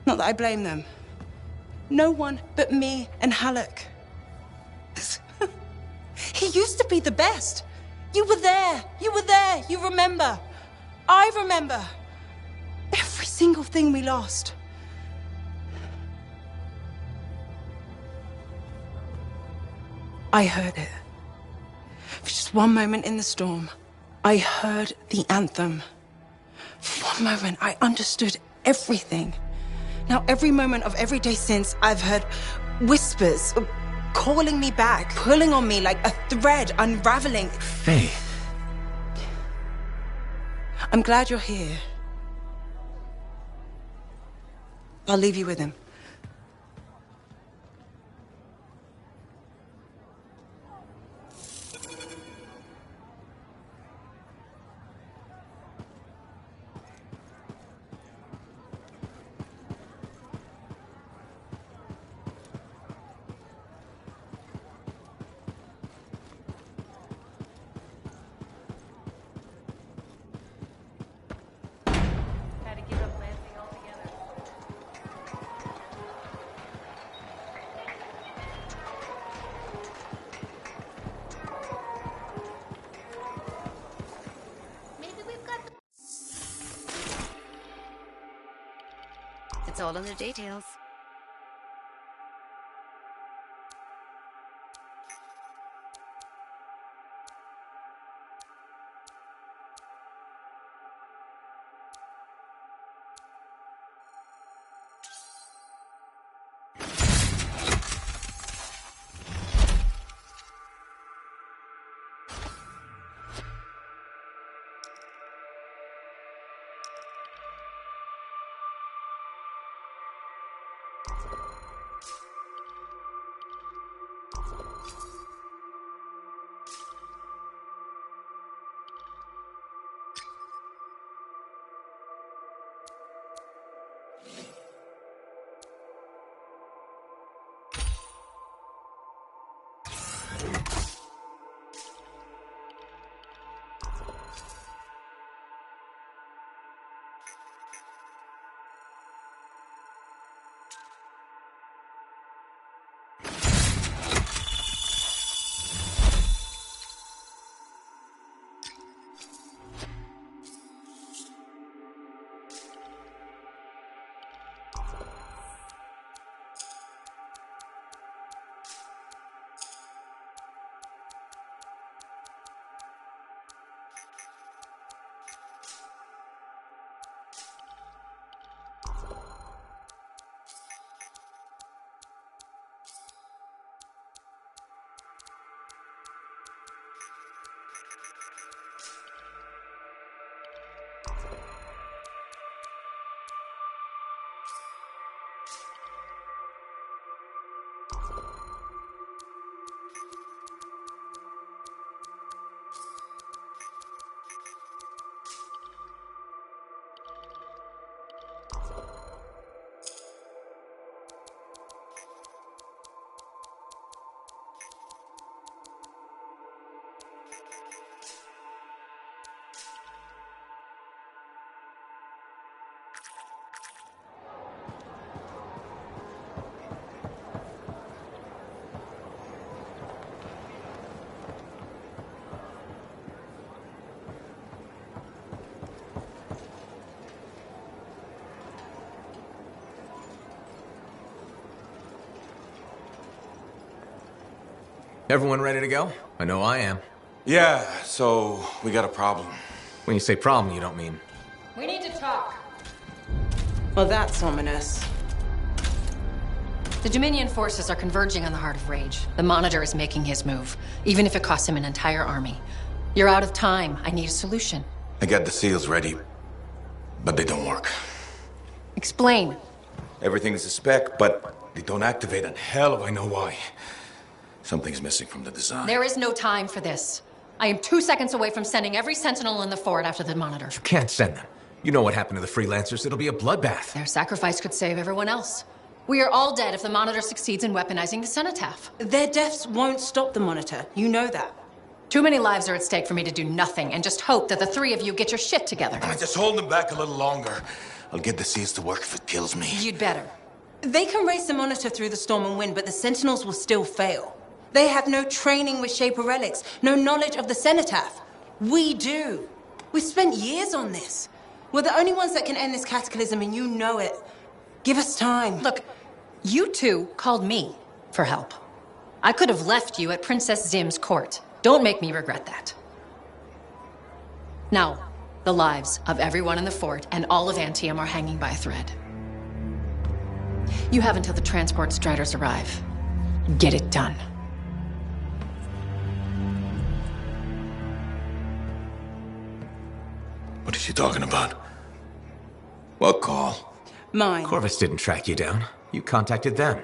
Not that I blame them. No one but me and Halleck. He used to be the best. You were there. You remember. I remember. Every single thing we lost. I heard it. For just one moment in the storm, I heard the anthem. For one moment, I understood everything. Now, every moment of every day since, I've heard whispers calling me back, pulling on me like a thread unraveling. Faith. I'm glad you're here. I'll leave you with him. It's all in the details. Everyone ready to go? I know I am. Yeah, so we got a problem. When you say problem, you don't mean... We need to talk. Well, that's ominous. The Dominion forces are converging on the Heart of Rage. The Monitor is making his move, even if it costs him an entire army. You're out of time. I need a solution. I got the seals ready, but they don't work. Explain. Everything is a spec, but they don't activate, and hell if I know why. Something's missing from the design. There is no time for this. I am 2 seconds away from sending every Sentinel in the fort after the Monitor. You can't send them. You know what happened to the freelancers. It'll be a bloodbath. Their sacrifice could save everyone else. We are all dead if the Monitor succeeds in weaponizing the cenotaph. Their deaths won't stop the Monitor. You know that. Too many lives are at stake for me to do nothing and just hope that the three of you get your shit together. Just hold them back a little longer. I'll get the seals to work if it kills me. You'd better. They can race the Monitor through the storm and win, but the Sentinels will still fail. They have no training with Shaper relics, no knowledge of the cenotaph. We do. We've spent years on this. We're the only ones that can end this cataclysm, and you know it. Give us time. Look, you two called me for help. I could have left you at Princess Zim's court. Don't make me regret that. Now, the lives of everyone in the fort and all of Anthem are hanging by a thread. You have until the transport striders arrive. Get it done. What is she talking about? What call? Mine. Corvus didn't track you down. You contacted them.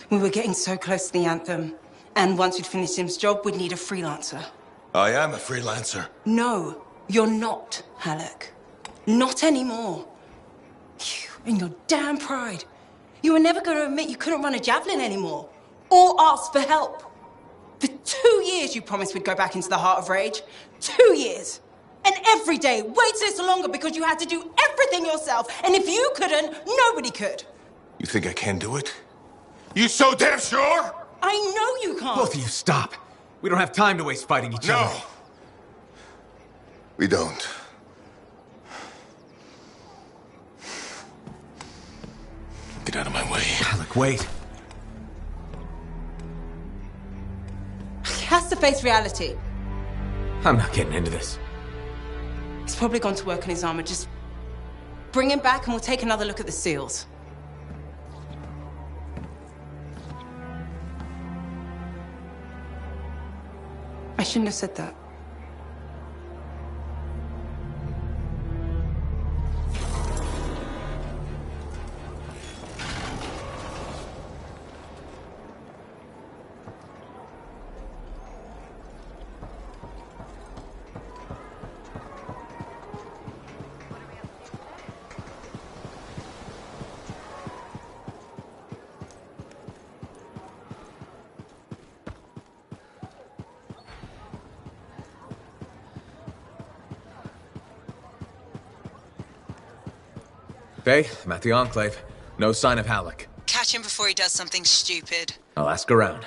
We were getting so close to the Anthem. And once we'd finished Sim's job, we'd need a freelancer. I am a freelancer. No, you're not, Halleck. Not anymore. You and your damn pride. You were never going to admit you couldn't run a javelin anymore. Or ask for help. For 2 years you promised we'd go back into the Heart of Rage. 2 years. And every day waited this longer because you had to do everything yourself. And if you couldn't, nobody could. You think I can do it? You so damn sure? I know you can't. Both of you, stop. We don't have time to waste fighting each other. No. We don't. Get out of my way. Look, wait. He has to face reality. I'm not getting into this. He's probably gone to work on his armor. Just bring him back and we'll take another look at the seals. I shouldn't have said that. Faye, I'm at the Enclave. No sign of Halleck. Catch him before he does something stupid. I'll ask around.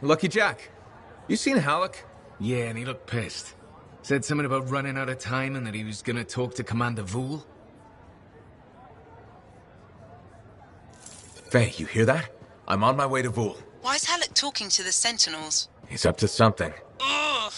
Lucky Jack, you seen Halleck? Yeah, and he looked pissed. Said something about running out of time and that he was gonna talk to Commander Vool. Faye, you hear that? I'm on my way to Vool. Why is Halleck talking to the Sentinels? He's up to something. Ugh!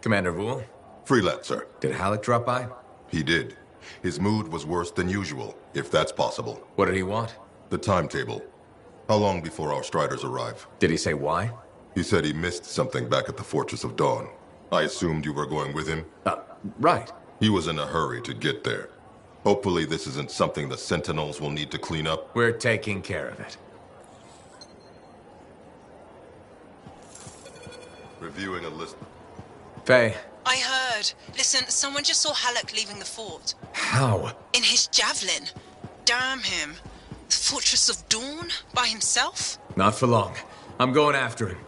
Commander Vool? Freelancer. Did Halleck drop by? He did. His mood was worse than usual, if that's possible. What did he want? The timetable. How long before our Striders arrive? Did he say why? He said he missed something back at the Fortress of Dawn. I assumed you were going with him? Right. He was in a hurry to get there. Hopefully this isn't something the Sentinels will need to clean up. We're taking care of it. Reviewing a list. Faye. I heard. Listen, someone just saw Halleck leaving the fort. How? In his javelin. Damn him. The Fortress of Dawn? By himself? Not for long. I'm going after him.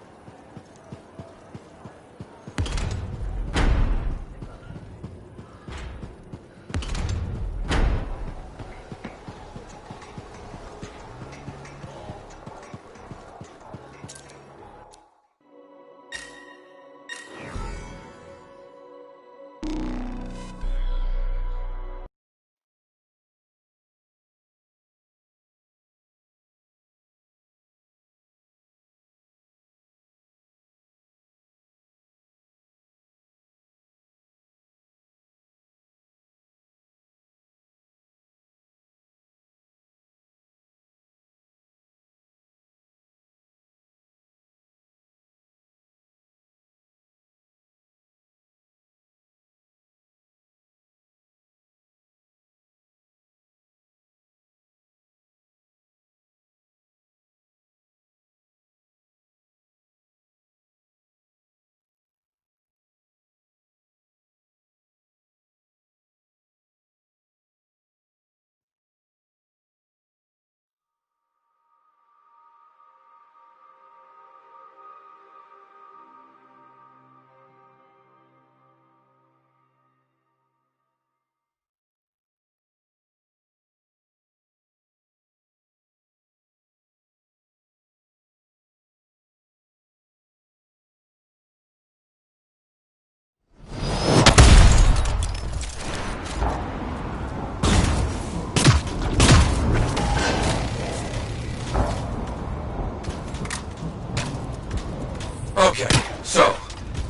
Okay, so,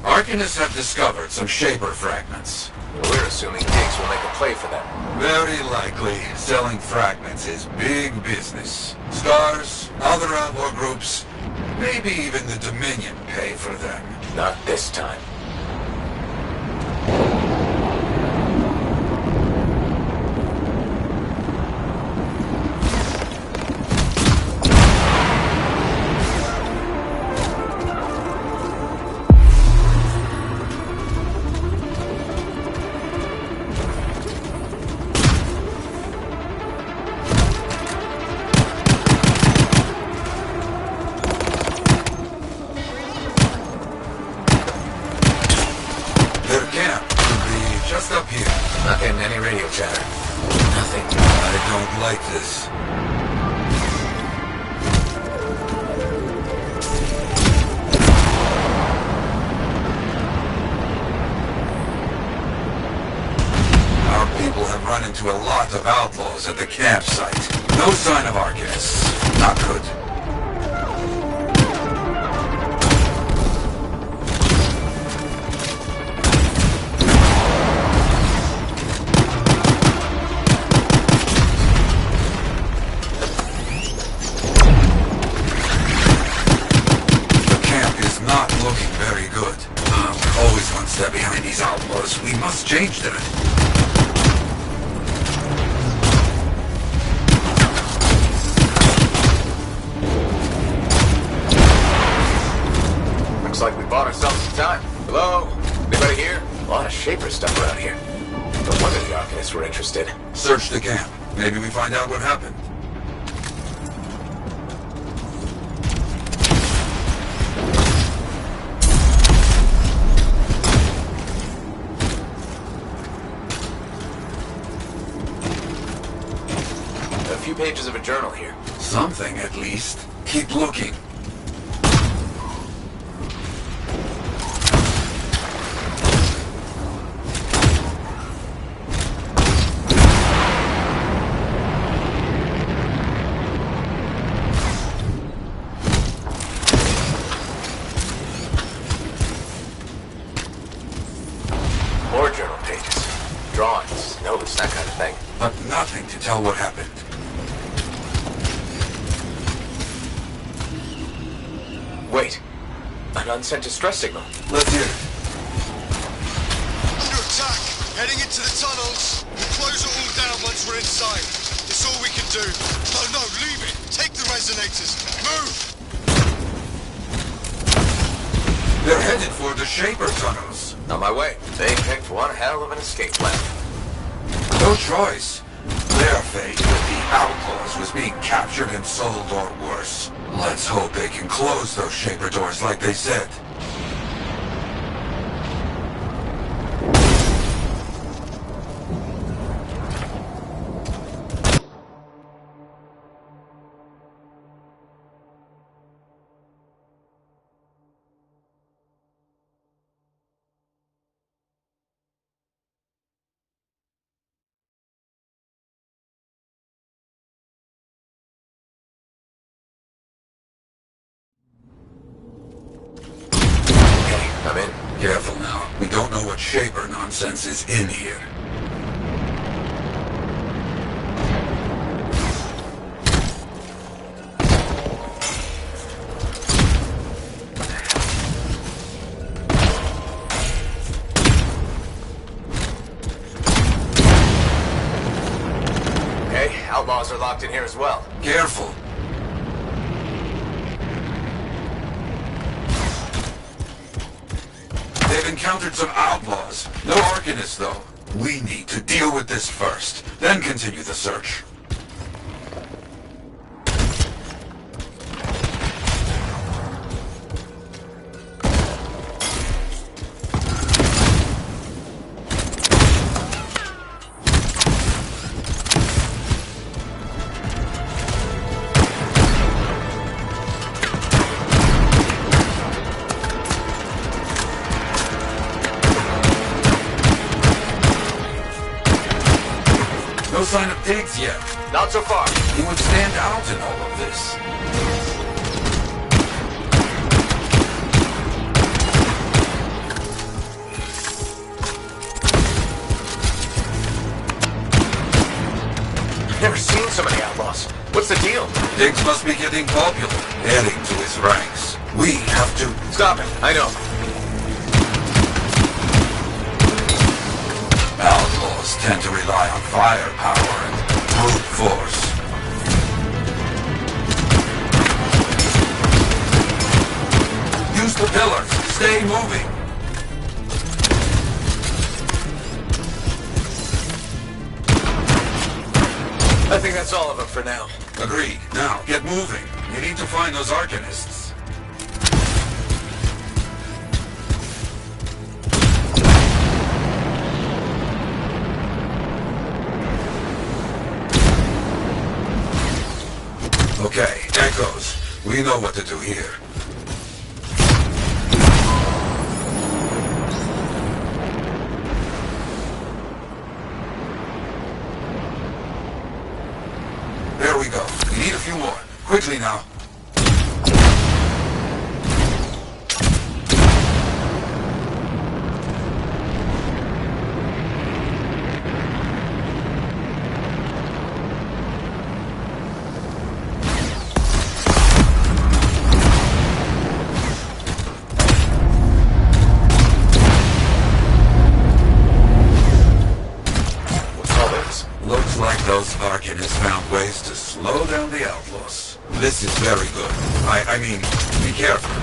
Arcanists have discovered some Shaper fragments. We're assuming Diggs will make a play for them. Very likely, selling fragments is big business. Scars, other outlaw groups, maybe even the Dominion pay for them. Not this time. radio chatter? Nothing. I don't like this. Our people have run into a lot of outlaws at the campsite. No sign of Arcanists. Not good. Step behind these outlaws. We must change that. Looks like we bought ourselves some time. Hello? Anybody here? A lot of Shaper stuff around here. No wonder the Arcanists were interested. Search the camp. Maybe we find out what happened. A few pages of a journal here. Something, at least. Keep looking. More journal pages. Drawings, notes, that kind of thing. But nothing to tell what happened. Wait. An unsent distress signal. Let's hear it. Under attack! Heading into the tunnels. We'll close it all down once we're inside. It's all we can do. No, leave it. Take the resonators. Move! They're headed for the Shaper tunnels. On my way. They picked one hell of an escape plan. No choice. Their fate with the outlaws was being captured and sold or worse. Let's hope they can close those Shaper doors like they said. I'm in. Careful now. We don't know what Shaper nonsense is in here. Okay, outlaws are locked in here as well. Careful. They've encountered some outlaws. No Arcanists, though. We need to deal with this first, then continue the search. No sign of pigs yet. Not so far. He would stand out in all of this. I've never seen so many outlaws. What's the deal? Pigs must be getting popular, adding to his ranks. We have to... Stop it. I know. Outlaws tend to rely on firepower and brute force. Use the pillars. Stay moving. I think that's all of them for now. Agreed. Now, get moving. You need to find those Arcanists. Okay, Echoes. We know what to do here. There we go. We need a few more. Quickly now. Looks like those Arcanists found ways to slow down the outlaws. This is very good. I mean, be careful.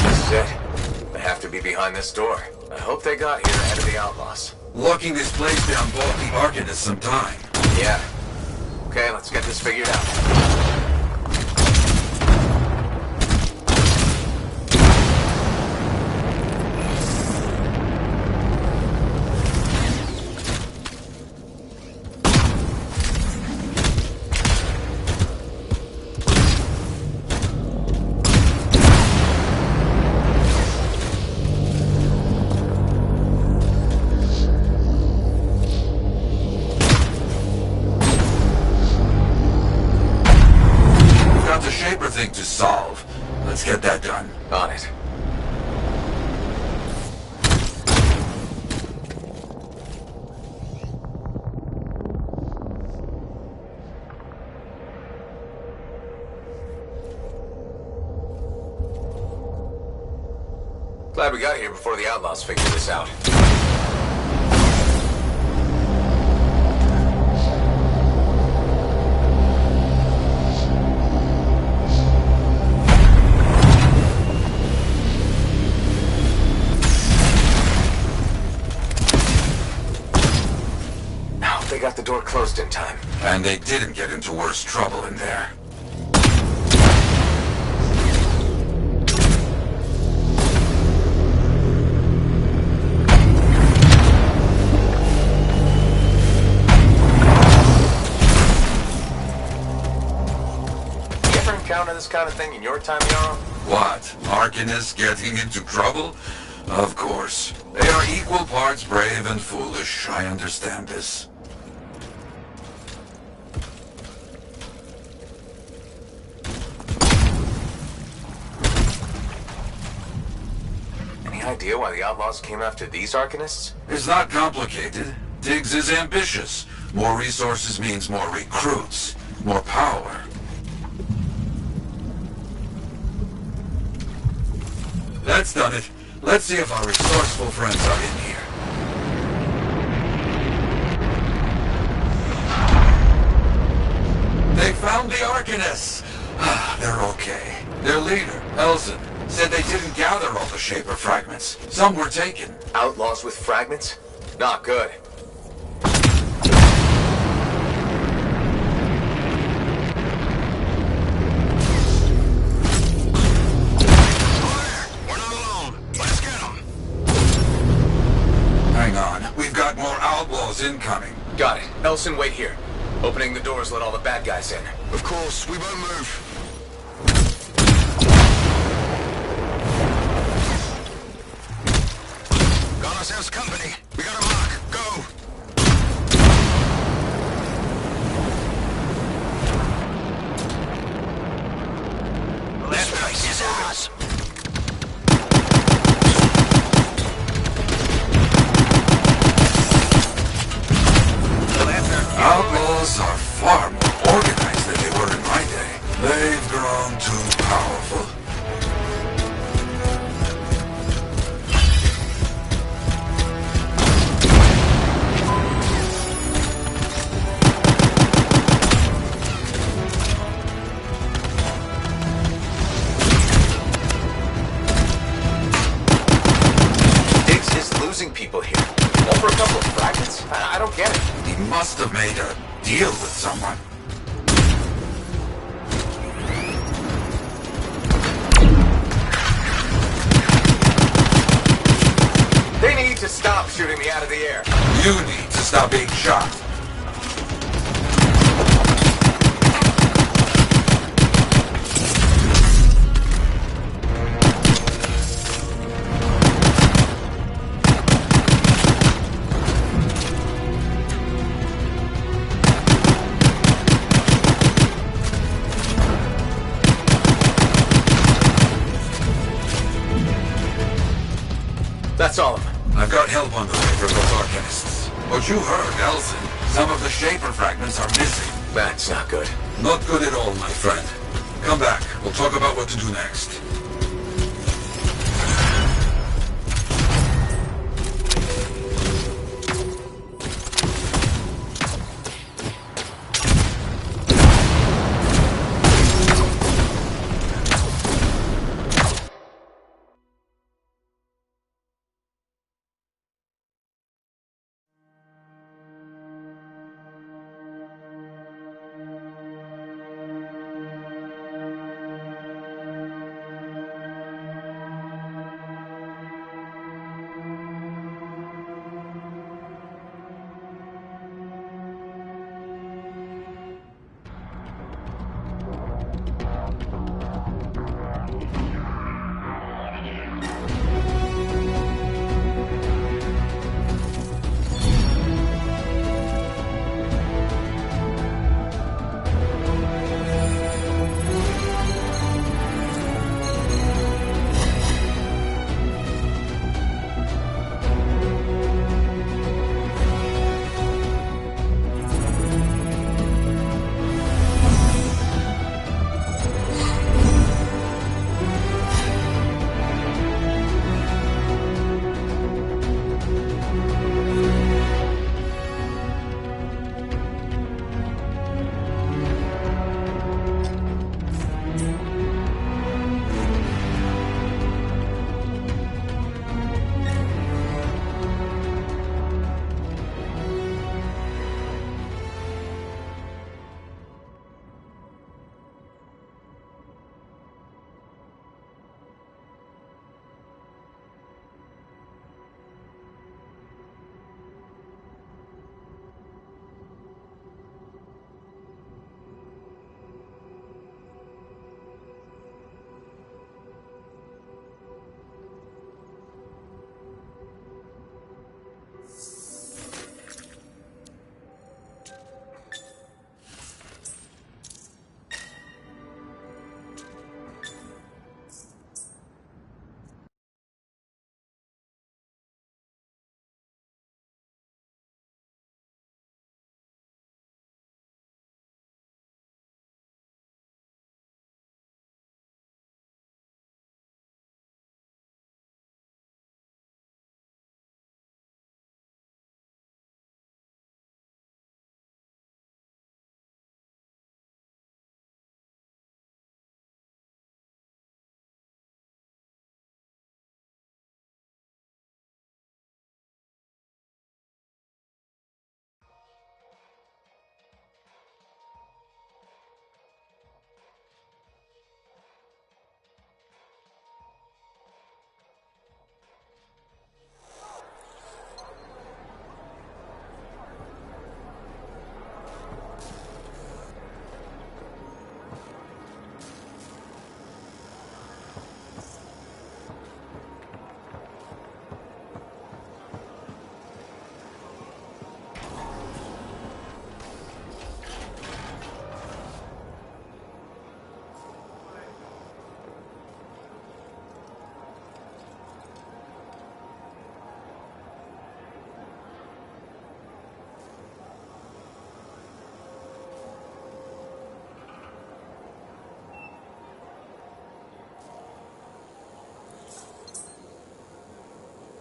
This is it. They have to be behind this door. I hope they got here ahead of the outlaws. Locking this place down bought the Arcanists some time. Yeah. Okay, let's get this figured out. Thing to solve. Let's get that done. On it. Glad we got here before the outlaws figured this out. They got the door closed in time. And they didn't get into worse trouble in there. You ever encounter this kind of thing in your time, Yarrow? What? Arcanists getting into trouble? Of course. They are equal parts brave and foolish. I understand this. Any idea why the outlaws came after these Arcanists? It's not complicated. Diggs is ambitious. More resources means more recruits, more power. That's done it. Let's see if our resourceful friends are in here. They found the Arcanists! They're okay. Their leader, Elson, said they didn't gather all the Shaper fragments. Some were taken. Outlaws with fragments? Not good. Hang on. We've got more outlaws incoming. Got it. Elson, wait here. Opening the doors, let all the bad guys in. Of course, we won't move. Got ourselves company. We got a mark. Go! This place is ours. Outlaws are far more organized than they were in my day. They've grown too powerful. Diggs is losing people here. All for a couple of fragments? I don't get it. He must have made a deal with someone. They need to stop shooting me out of the air. You need to stop being shot. That's all of them. I've got help on the way from those Arcanists. What you heard, Elson. Some of the Shaper fragments are missing. That's not good. Not good at all, my friend. Come back. We'll talk about what to do next.